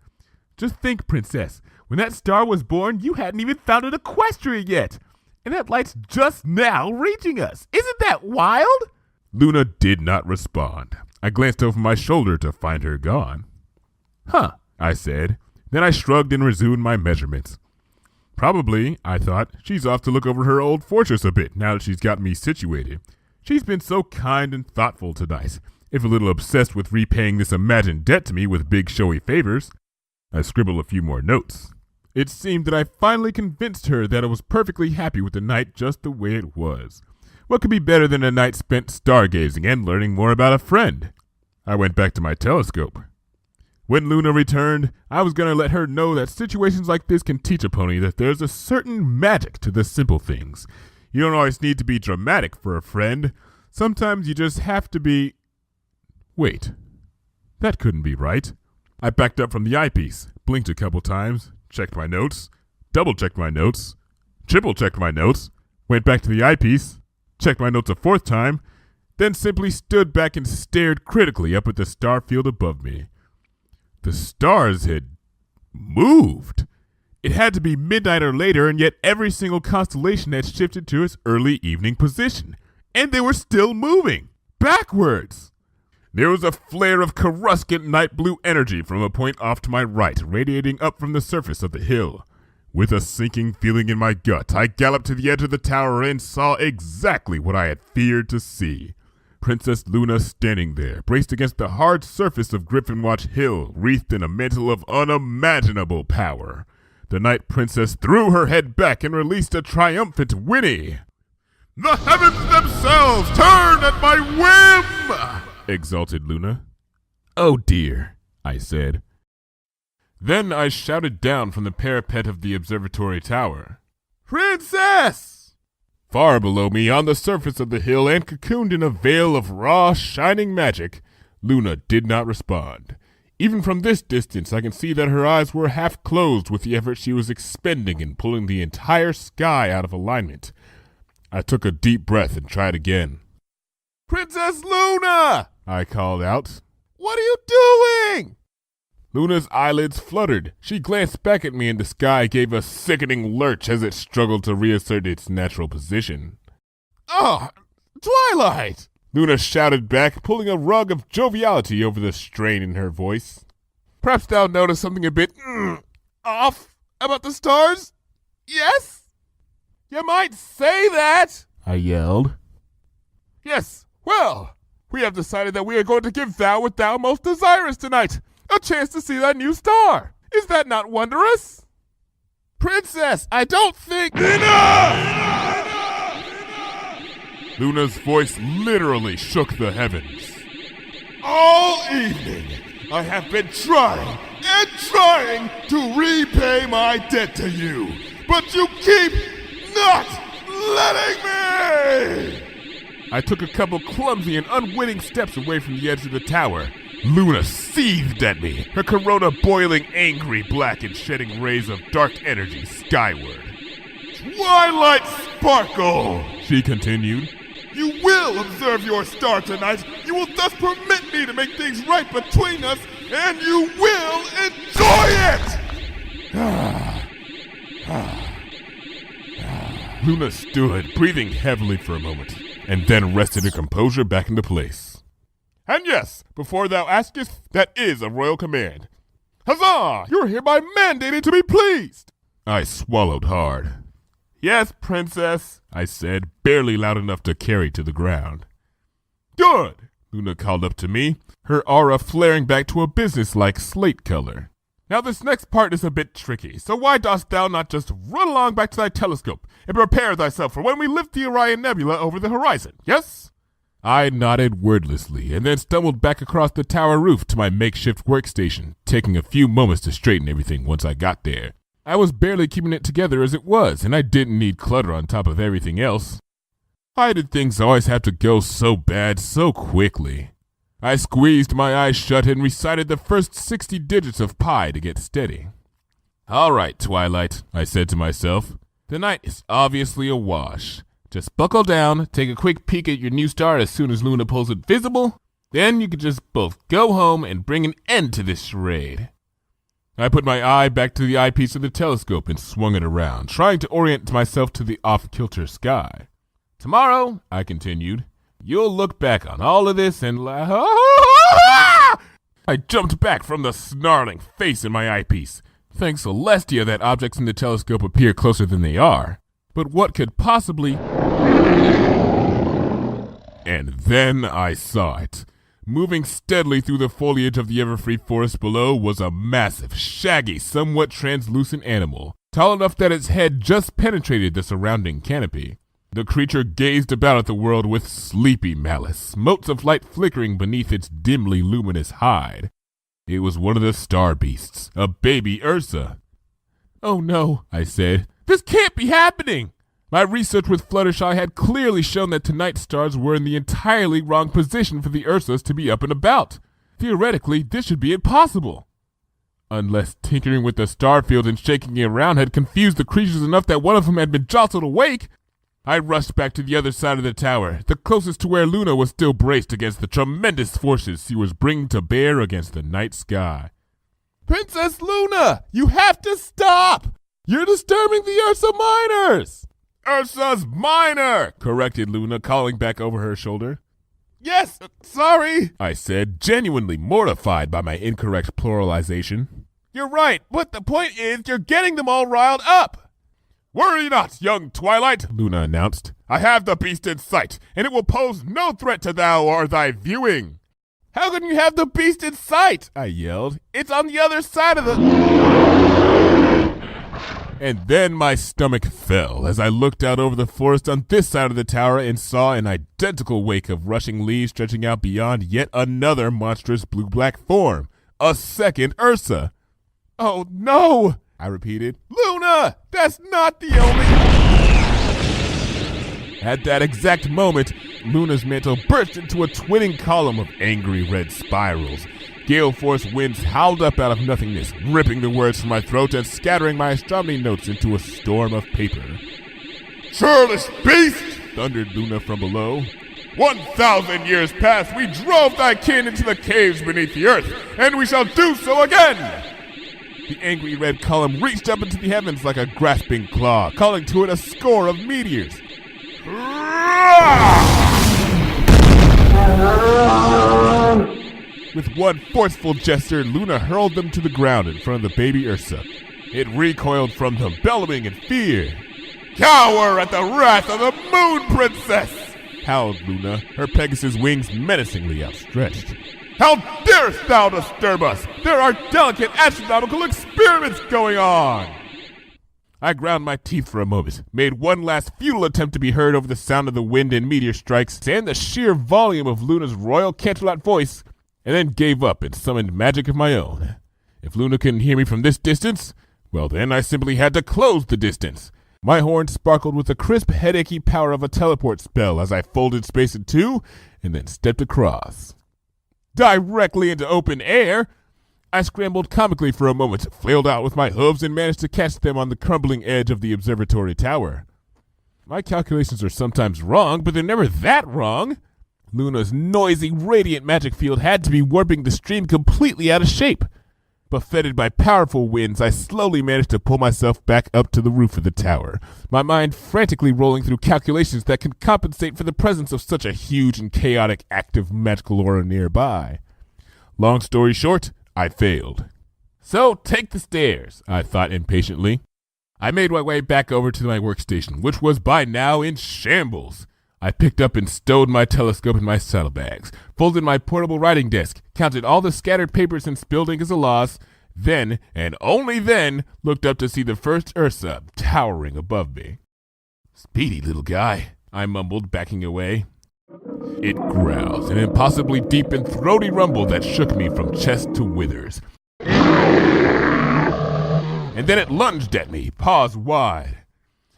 Just think, Princess, when that star was born, you hadn't even founded Equestria yet. And that light's just now reaching us. Isn't that wild? Luna did not respond. I glanced over my shoulder to find her gone. Huh, I said. Then I shrugged and resumed my measurements. Probably, I thought, she's off to look over her old fortress a bit now that she's got me situated. She's been so kind and thoughtful tonight, if a little obsessed with repaying this imagined debt to me with big showy favors. I scribbled a few more notes. It seemed that I finally convinced her that I was perfectly happy with the night just the way it was. What could be better than a night spent stargazing and learning more about a friend? I went back to my telescope. When Luna returned, I was going to let her know that situations like this can teach a pony that there's a certain magic to the simple things. You don't always need to be dramatic for a friend. Sometimes you just have to be... Wait, that couldn't be right. I backed up from the eyepiece, blinked a couple times, checked my notes, double-checked my notes, triple-checked my notes, went back to the eyepiece, checked my notes a fourth time, then simply stood back and stared critically up at the star field above me. The stars had moved. It had to be midnight or later, and yet every single constellation had shifted to its early evening position. And they were still moving. Backwards. There was a flare of coruscant night blue energy from a point off to my right, radiating up from the surface of the hill. With a sinking feeling in my gut, I galloped to the edge of the tower and saw exactly what I had feared to see. Princess Luna standing there, braced against the hard surface of Griffinwatch Hill, wreathed in a mantle of unimaginable power. The Night Princess threw her head back and released a triumphant whinny. "The heavens themselves turn at my whim!" exulted Luna. "Oh dear," I said. Then I shouted down from the parapet of the observatory tower, "Princess!" Far below me, on the surface of the hill and cocooned in a veil of raw, shining magic, Luna did not respond. Even from this distance, I can see that her eyes were half closed with the effort she was expending in pulling the entire sky out of alignment. I took a deep breath and tried again. "Princess Luna!" I called out. "What are you doing?" Luna's eyelids fluttered. She glanced back at me and the sky gave a sickening lurch as it struggled to reassert its natural position. "Oh, Twilight!" Luna shouted back, pulling a rug of joviality over the strain in her voice. "Perhaps thou noticed something a bit off about the stars? Yes? You might say that," I yelled. "Yes, well, we have decided that we are going to give thou what thou most desirest tonight. A chance to see thy new star. Is that not wondrous?" "Princess, I don't think—" "Enough!" Luna's voice literally shook the heavens. "All evening, I have been trying and trying to repay my debt to you, but you keep not letting me!" I took a couple clumsy and unwitting steps away from the edge of the tower. Luna seethed at me, her corona boiling angry black and shedding rays of dark energy skyward. "Twilight Sparkle," she continued. "You will observe your star tonight. You will thus permit me to make things right between us, and you will enjoy it!" Luna stood, breathing heavily for a moment, and then rested her composure back into place. "And yes, before thou askest, that is a royal command. Huzzah! You are hereby mandated to be pleased!" I swallowed hard. "Yes, Princess," I said, barely loud enough to carry to the ground. "Good," Luna called up to me, her aura flaring back to a businesslike slate color. "Now this next part is a bit tricky, so why dost thou not just run along back to thy telescope and prepare thyself for when we lift the Orion Nebula over the horizon, yes?" I nodded wordlessly and then stumbled back across the tower roof to my makeshift workstation, taking a few moments to straighten everything once I got there. I was barely keeping it together as it was, and I didn't need clutter on top of everything else. Why did things always have to go so bad so quickly? I squeezed my eyes shut and recited the first 60 digits of pi to get steady. "All right, Twilight," I said to myself. "The night is obviously a wash. Just buckle down, take a quick peek at your new star as soon as Luna pulls it visible. Then you can just both go home and bring an end to this charade." I put my eye back to the eyepiece of the telescope and swung it around, trying to orient myself to the off-kilter sky. "Tomorrow," I continued, "you'll look back on all of this and laugh." I jumped back from the snarling face in my eyepiece. Thanks Celestia that objects in the telescope appear closer than they are. But what could possibly... And then I saw it. Moving steadily through the foliage of the everfree forest below was a massive, shaggy, somewhat translucent animal, tall enough that its head just penetrated the surrounding canopy. The creature gazed about at the world with sleepy malice, motes of light flickering beneath its dimly luminous hide. It was one of the star beasts, a baby Ursa. "Oh no," I said. "This can't be happening!" My research with Fluttershy had clearly shown that tonight's stars were in the entirely wrong position for the Ursas to be up and about. Theoretically, this should be impossible. Unless tinkering with the star field and shaking it around had confused the creatures enough that one of them had been jostled awake. I rushed back to the other side of the tower, the closest to where Luna was still braced against the tremendous forces she was bringing to bear against the night sky. "Princess Luna, you have to stop! You're disturbing the Ursa Minors!" "Ursa's Minor!" corrected Luna, calling back over her shoulder. "Yes, sorry," I said, genuinely mortified by my incorrect pluralization. "You're right, but the point is you're getting them all riled up." "Worry not, young Twilight," Luna announced. "I have the beast in sight, and it will pose no threat to thou or thy viewing." "How can you have the beast in sight?" I yelled. "It's on the other side of the—" And then my stomach fell as I looked out over the forest on this side of the tower and saw an identical wake of rushing leaves stretching out beyond yet another monstrous blue-black form. A second Ursa. "Oh no!" I repeated. "Luna! That's not the only—" At that exact moment, Luna's mantle burst into a twinning column of angry red spirals. Gale force winds howled up out of nothingness, ripping the words from my throat and scattering my astronomy notes into a storm of paper. "Churlish beast!" thundered Luna from below. 1,000 years past, we drove thy kin into the caves beneath the earth, and we shall do so again! The angry red column reached up into the heavens like a grasping claw, calling to it a score of meteors. With one forceful gesture, Luna hurled them to the ground in front of the baby Ursa. It recoiled from them, bellowing in fear. "Cower at the wrath of the Moon Princess!" howled Luna, her Pegasus wings menacingly outstretched. "How darest thou disturb us? There are delicate astronomical experiments going on!" I ground my teeth for a moment, made one last futile attempt to be heard over the sound of the wind and meteor strikes and the sheer volume of Luna's royal Canterlot voice, and then gave up and summoned magic of my own. If Luna couldn't hear me from this distance, well then I simply had to close the distance. My horn sparkled with the crisp, headachy power of a teleport spell as I folded space in two and then stepped across. Directly into open air! I scrambled comically for a moment, flailed out with my hooves, and managed to catch them on the crumbling edge of the observatory tower. My calculations are sometimes wrong, but they're never that wrong. Luna's noisy, radiant magic field had to be warping the stream completely out of shape. Buffeted by powerful winds, I slowly managed to pull myself back up to the roof of the tower, my mind frantically rolling through calculations that could compensate for the presence of such a huge and chaotic active magical aura nearby. Long story short, I failed. So take the stairs, I thought impatiently. I made my way back over to my workstation, which was by now in shambles. I picked up and stowed my telescope in my saddlebags, folded my portable writing desk, counted all the scattered papers and spilled ink as a loss, then, and only then, looked up to see the first Ursa towering above me. "Speedy little guy," I mumbled, backing away. It growled, an impossibly deep and throaty rumble that shook me from chest to withers. And then it lunged at me, paws wide.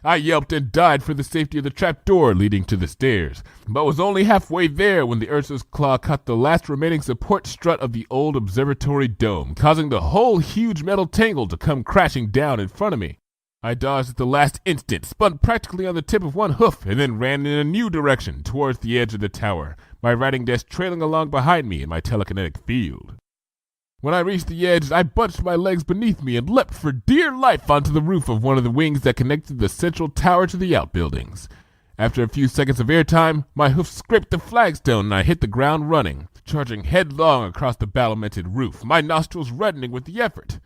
I yelped and died for the safety of the trapdoor leading to the stairs, but was only halfway there when the Ursa's claw caught the last remaining support strut of the old observatory dome, causing the whole huge metal tangle to come crashing down in front of me. I dodged at the last instant, spun practically on the tip of one hoof, and then ran in a new direction towards the edge of the tower, my writing desk trailing along behind me in my telekinetic field. When I reached the edge, I bunched my legs beneath me and leapt for dear life onto the roof of one of the wings that connected the central tower to the outbuildings. After a few seconds of airtime, my hoof scraped the flagstone and I hit the ground running, charging headlong across the battlemented roof, my nostrils reddening with the effort.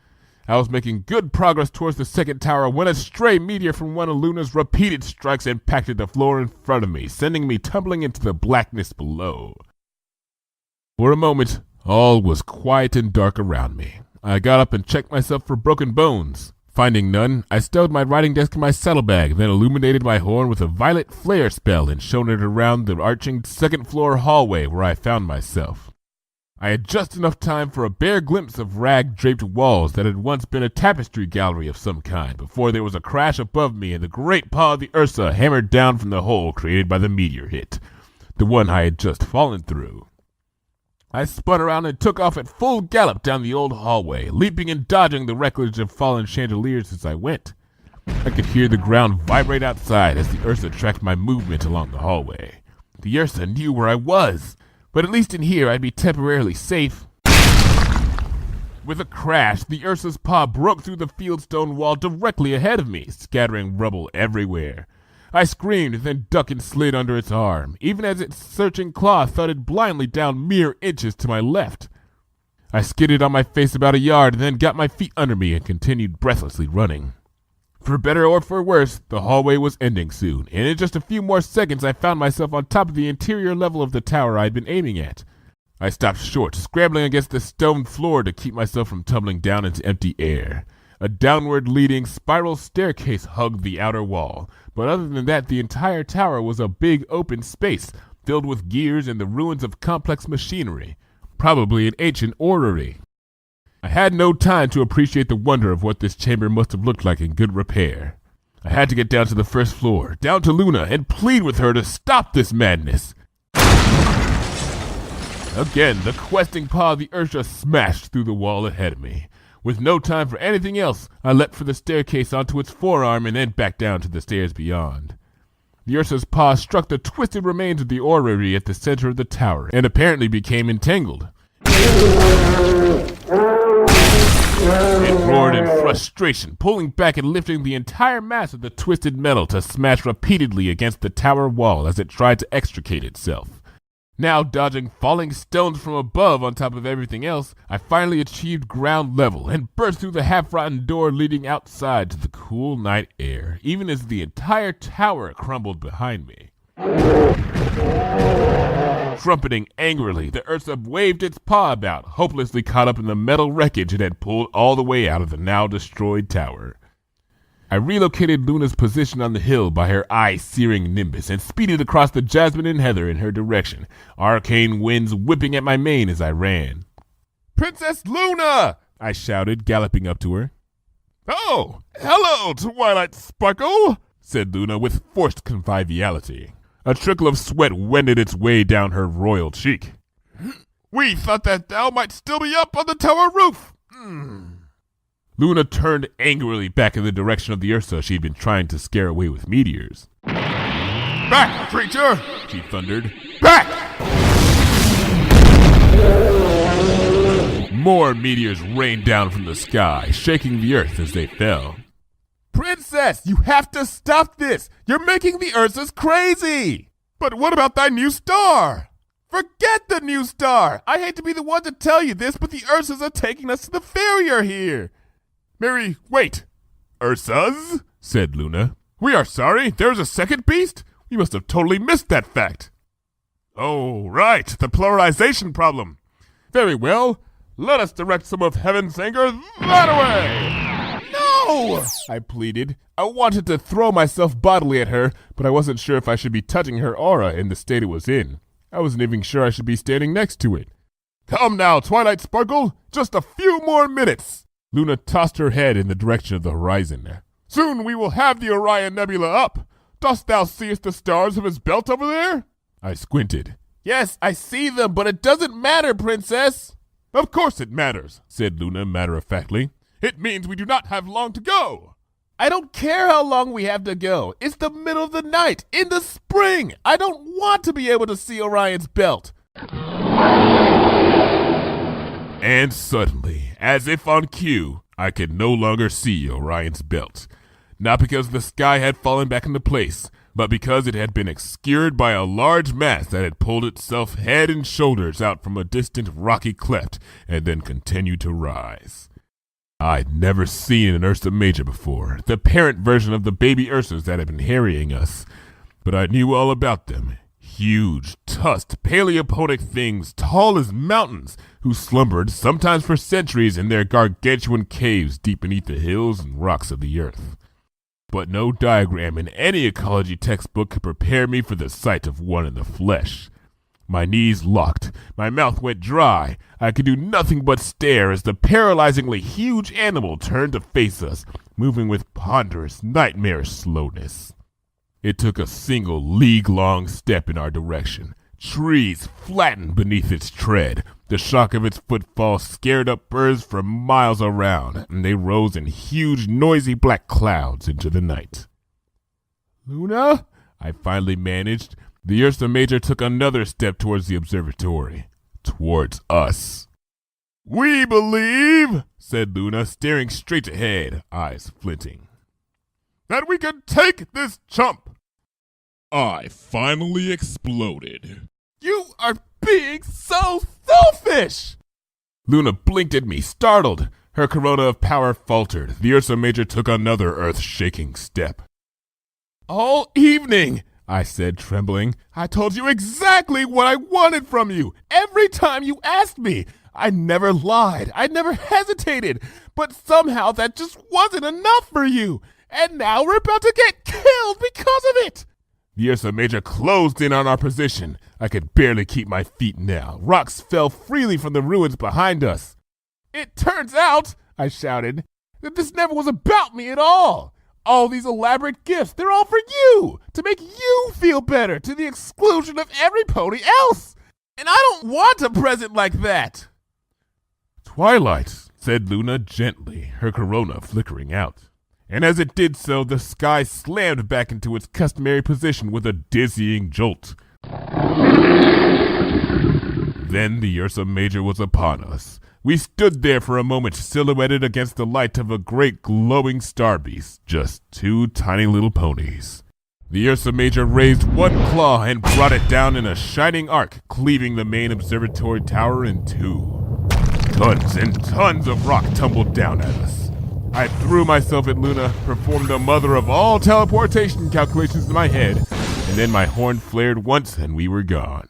I was making good progress towards the second tower when a stray meteor from one of Luna's repeated strikes impacted the floor in front of me, sending me tumbling into the blackness below. For a moment, all was quiet and dark around me. I got up and checked myself for broken bones. Finding none, I stowed my writing desk in my saddlebag, then illuminated my horn with a violet flare spell and shone it around the arching second-floor hallway where I found myself. I had just enough time for a bare glimpse of rag-draped walls that had once been a tapestry gallery of some kind before there was a crash above me and the great paw of the Ursa hammered down from the hole created by the meteor hit, the one I had just fallen through. I spun around and took off at full gallop down the old hallway, leaping and dodging the wreckage of fallen chandeliers as I went. I could hear the ground vibrate outside as the Ursa tracked my movement along the hallway. The Ursa knew where I was, but at least in here I'd be temporarily safe. With a crash, the Ursa's paw broke through the fieldstone wall directly ahead of me, scattering rubble everywhere. I screamed, then ducked and slid under its arm, even as its searching claw thudded blindly down mere inches to my left. I skidded on my face about a yard, then got my feet under me and continued breathlessly running. For better or for worse, the hallway was ending soon, and in just a few more seconds I found myself on top of the interior level of the tower I'd been aiming at. I stopped short, scrambling against the stone floor to keep myself from tumbling down into empty air. A downward-leading spiral staircase hugged the outer wall, but other than that the entire tower was a big open space, filled with gears and the ruins of complex machinery, probably an ancient orrery. I had no time to appreciate the wonder of what this chamber must have looked like in good repair. I had to get down to the first floor, down to Luna, and plead with her to stop this madness. Again, the questing paw of the Ursa smashed through the wall ahead of me. With no time for anything else, I leapt for the staircase onto its forearm and then back down to the stairs beyond. The Ursa's paw struck the twisted remains of the orrery at the center of the tower and apparently became entangled. It roared in frustration, pulling back and lifting the entire mass of the twisted metal to smash repeatedly against the tower wall as it tried to extricate itself. Now dodging falling stones from above on top of everything else, I finally achieved ground level and burst through the half-rotten door leading outside to the cool night air, even as the entire tower crumbled behind me. Trumpeting angrily, the Ursa waved its paw about, hopelessly caught up in the metal wreckage it had pulled all the way out of the now destroyed tower. I relocated Luna's position on the hill by her eye-searing nimbus and speeded across the jasmine and heather in her direction, arcane winds whipping at my mane as I ran. "Princess Luna!" I shouted, galloping up to her. "Oh, hello, Twilight Sparkle!" said Luna with forced conviviality. A trickle of sweat wended its way down her royal cheek. "We thought that thou might still be up on the tower roof." Luna turned angrily back in the direction of the Ursa she'd been trying to scare away with meteors. "Back, creature!" she thundered. "Back!" More meteors rained down from the sky, shaking the earth as they fell. "Princess, you have to stop this! You're making the Ursas crazy!" "But what about thy new star?" "Forget the new star! I hate to be the one to tell you this, but the Ursas are taking us to the farrier here." "Mary, wait! Ursas?" said Luna. "We are sorry, there's a second beast? We must have totally missed that fact." "Oh, right, the pluralization problem. Very well, let us direct some of heaven's anger that way." "No!" I pleaded. I wanted to throw myself bodily at her, but I wasn't sure if I should be touching her aura in the state it was in. I wasn't even sure I should be standing next to it. "Come now, Twilight Sparkle, just a few more minutes." Luna tossed her head in the direction of the horizon. "Soon we will have the Orion Nebula up. Dost thou seest the stars of his belt over there?" I squinted. "Yes, I see them, but it doesn't matter, Princess." "Of course it matters," said Luna matter-of-factly. "It means we do not have long to go." "I don't care how long we have to go. It's the middle of the night, in the spring. I don't want to be able to see Orion's belt." And suddenly, as if on cue, I could no longer see Orion's belt. Not because the sky had fallen back into place, but because it had been obscured by a large mass that had pulled itself head and shoulders out from a distant rocky cleft and then continued to rise. I'd never seen an Ursa Major before, the parent version of the baby Ursas that had been harrying us, but I knew all about them. Huge, tusked, paleopodic things tall as mountains who slumbered sometimes for centuries in their gargantuan caves deep beneath the hills and rocks of the earth. But no diagram in any ecology textbook could prepare me for the sight of one in the flesh. My knees locked, my mouth went dry. I could do nothing but stare as the paralyzingly huge animal turned to face us, moving with ponderous, nightmarish slowness. It took a single league-long step in our direction. Trees flattened beneath its tread. The shock of its footfall scared up birds for miles around, and they rose in huge, noisy black clouds into the night. "Luna?" I finally managed. The Ursa Major took another step towards the observatory. Towards us. "We believe," said Luna, staring straight ahead, eyes flinting, "that we can take this chump." I finally exploded. "You are being so selfish!" Luna blinked at me, startled. Her corona of power faltered. The Ursa Major took another earth-shaking step. "All evening," I said, trembling, "I told you exactly what I wanted from you. Every time you asked me. I never lied. I never hesitated. But somehow that just wasn't enough for you. And now we're about to get killed because of it." The Ursa Major closed in on our position. I could barely keep my feet now. Rocks fell freely from the ruins behind us. "It turns out," I shouted, "that this never was about me at all. All these elaborate gifts, they're all for you, to make you feel better, to the exclusion of every pony else. And I don't want a present like that." "Twilight," said Luna gently, her corona flickering out. And as it did so, the sky slammed back into its customary position with a dizzying jolt. Then the Ursa Major was upon us. We stood there for a moment, silhouetted against the light of a great glowing star beast, just two tiny little ponies. The Ursa Major raised one claw and brought it down in a shining arc, cleaving the main observatory tower in two. Tons and tons of rock tumbled down at us. I threw myself at Luna, performed the mother of all teleportation calculations in my head, and then my horn flared once and we were gone.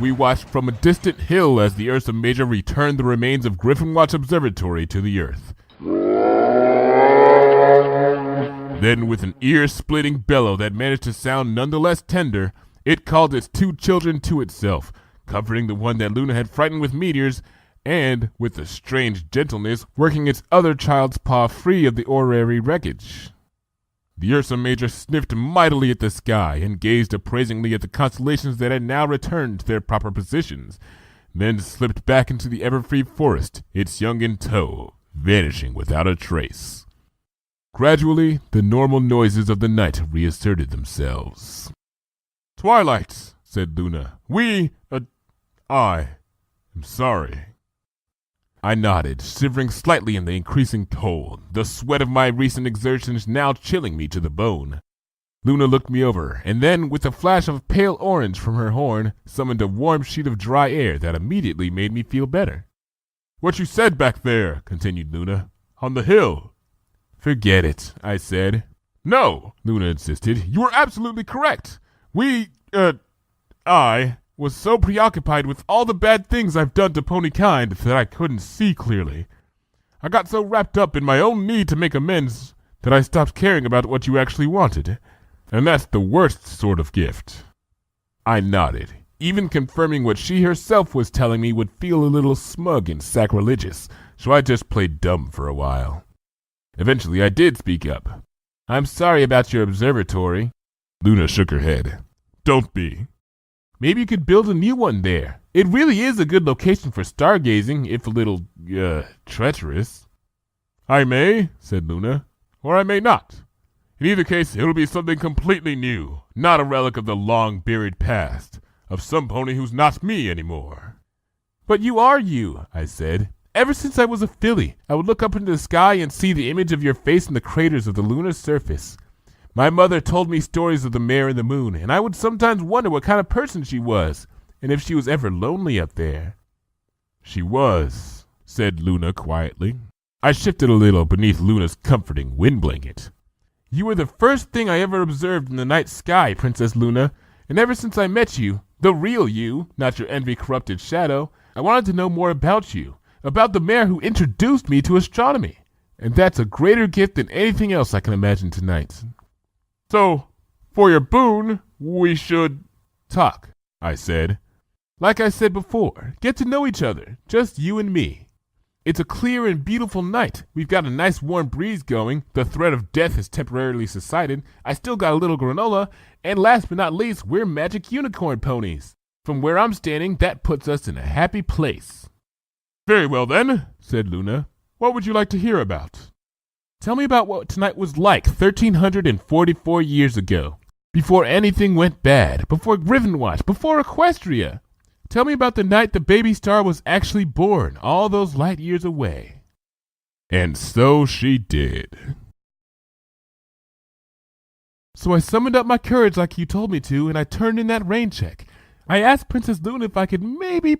We watched from a distant hill as the Ursa Major returned the remains of Griffinwatch Observatory to the Earth. Then, with an ear-splitting bellow that managed to sound nonetheless tender, it called its two children to itself, comforting the one that Luna had frightened with meteors, and, with a strange gentleness, working its other child's paw free of the orrery wreckage. The Ursa Major sniffed mightily at the sky and gazed appraisingly at the constellations that had now returned to their proper positions, then slipped back into the ever-free forest, its young in tow, vanishing without a trace. Gradually, the normal noises of the night reasserted themselves. "Twilight," said Luna. I am sorry." I nodded, shivering slightly in the increasing cold, the sweat of my recent exertions now chilling me to the bone. Luna looked me over, and then, with a flash of pale orange from her horn, summoned a warm sheet of dry air that immediately made me feel better. "What you said back there," continued Luna, "on the hill." "Forget it," I said. "No," Luna insisted. "You were absolutely correct. I was so preoccupied with all the bad things I've done to ponykind that I couldn't see clearly. I got so wrapped up in my own need to make amends that I stopped caring about what you actually wanted. And that's the worst sort of gift." I nodded, even confirming what she herself was telling me would feel a little smug and sacrilegious, so I just played dumb for a while. Eventually I did speak up. "I'm sorry about your observatory." Luna shook her head. "Don't be. Maybe you could build a new one there. It really is a good location for stargazing, if a little, treacherous." "I may," said Luna, "or I may not. In either case, it'll be something completely new, not a relic of the long-buried past, of some pony who's not me anymore." "But you are you," I said. "Ever since I was a filly, I would look up into the sky and see the image of your face in the craters of the lunar surface. My mother told me stories of the mare and the moon, and I would sometimes wonder what kind of person she was, and if she was ever lonely up there." "She was," said Luna quietly. I shifted a little beneath Luna's comforting wind blanket. You were the first thing I ever observed in the night sky, Princess Luna, and ever since I met you, the real you, not your envy-corrupted shadow, I wanted to know more about you, about the mayor who introduced me to astronomy, and that's a greater gift than anything else I can imagine tonight. So, for your boon, we should talk, I said. Like I said before, get to know each other, just you and me. It's a clear and beautiful night. We've got a nice warm breeze going. The threat of death has temporarily subsided. I still got a little granola. And last but not least, we're magic unicorn ponies. From where I'm standing, that puts us in a happy place. Very well then, said Luna. What would you like to hear about? Tell me about what tonight was like 1,344 years ago. Before anything went bad. Before Grivenwatch. Before Equestria. Tell me about the night the baby star was actually born, all those light years away. And so she did. So I summoned up my courage like you told me to, and I turned in that rain check. I asked Princess Luna if I could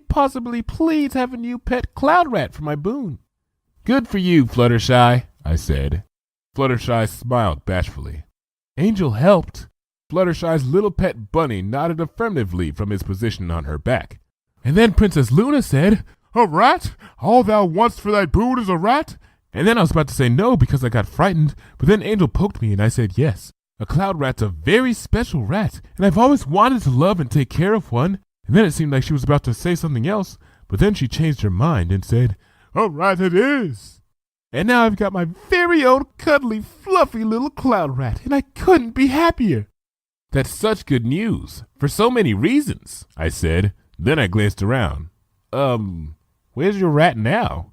possibly please have a new pet cloud rat for my boon. Good for you, Fluttershy, I said. Fluttershy smiled bashfully. Angel helped. Fluttershy's little pet bunny nodded affirmatively from his position on her back. And then Princess Luna said, A rat? All thou want'st for thy boon is a rat? And then I was about to say no because I got frightened, but then Angel poked me and I said yes. A cloud rat's a very special rat, and I've always wanted to love and take care of one. And then it seemed like she was about to say something else, but then she changed her mind and said, A rat it is. And now I've got my very own cuddly, fluffy little cloud rat, and I couldn't be happier. That's such good news, for so many reasons, I said. Then I glanced around. Where's your rat now?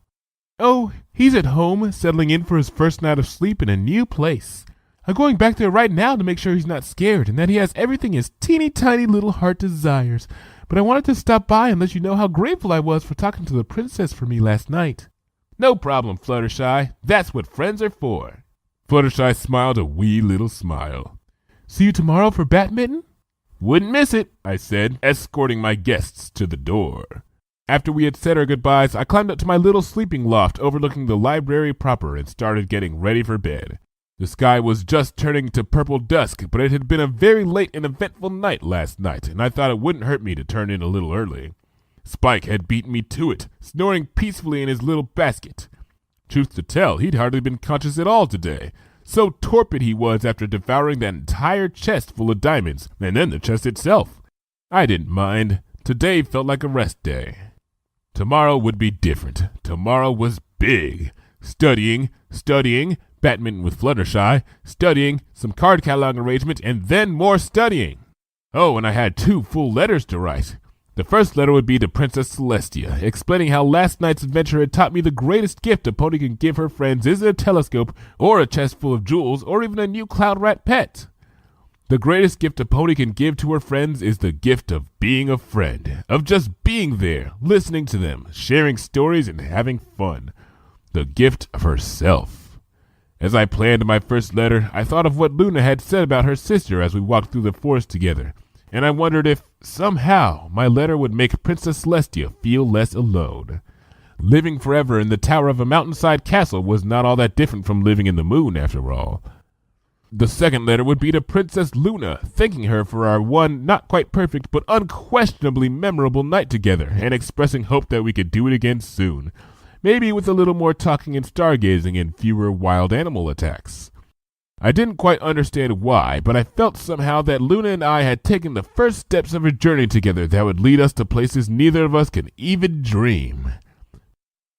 Oh, he's at home, settling in for his first night of sleep in a new place. I'm going back there right now to make sure he's not scared and that he has everything his teeny tiny little heart desires. But I wanted to stop by and let you know how grateful I was for talking to the princess for me last night. No problem, Fluttershy. That's what friends are for. Fluttershy smiled a wee little smile. See you tomorrow for badminton? Wouldn't miss it, I said, escorting my guests to the door. After we had said our goodbyes, I climbed up to my little sleeping loft overlooking the library proper and started getting ready for bed. The sky was just turning to purple dusk, but it had been a very late and eventful night last night, and I thought it wouldn't hurt me to turn in a little early. Spike had beaten me to it, snoring peacefully in his little basket. Truth to tell, he'd hardly been conscious at all today. So torpid he was after devouring that entire chest full of diamonds, and then the chest itself. I didn't mind. Today felt like a rest day. Tomorrow would be different. Tomorrow was big. Studying, badminton with Fluttershy, studying, some card catalog arrangement, and then more studying. Oh, and I had 2 full letters to write. The first letter would be to Princess Celestia, explaining how last night's adventure had taught me the greatest gift a pony can give her friends isn't a telescope, or a chest full of jewels, or even a new cloud rat pet. The greatest gift a pony can give to her friends is the gift of being a friend, of just being there, listening to them, sharing stories, and having fun. The gift of herself. As I planned my first letter, I thought of what Luna had said about her sister as we walked through the forest together, and I wondered if, somehow, my letter would make Princess Celestia feel less alone. Living forever in the tower of a mountainside castle was not all that different from living in the moon, after all. The second letter would be to Princess Luna, thanking her for our one not quite perfect but unquestionably memorable night together, and expressing hope that we could do it again soon. Maybe with a little more talking and stargazing and fewer wild animal attacks. I didn't quite understand why, but I felt somehow that Luna and I had taken the first steps of a journey together that would lead us to places neither of us can even dream.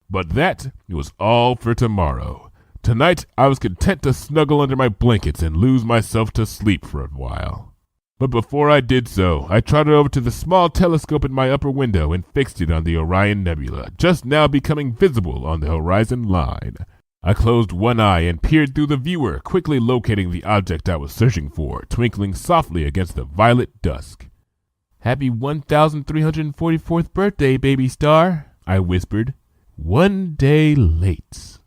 But that was all for tomorrow. Tonight, I was content to snuggle under my blankets and lose myself to sleep for a while. But before I did so, I trotted over to the small telescope in my upper window and fixed it on the Orion Nebula, just now becoming visible on the horizon line. I closed one eye and peered through the viewer, quickly locating the object I was searching for, twinkling softly against the violet dusk. Happy 1,344th birthday, baby star, I whispered. 1 day late.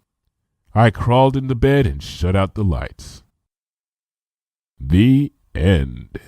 I crawled into bed and shut out the lights. The end.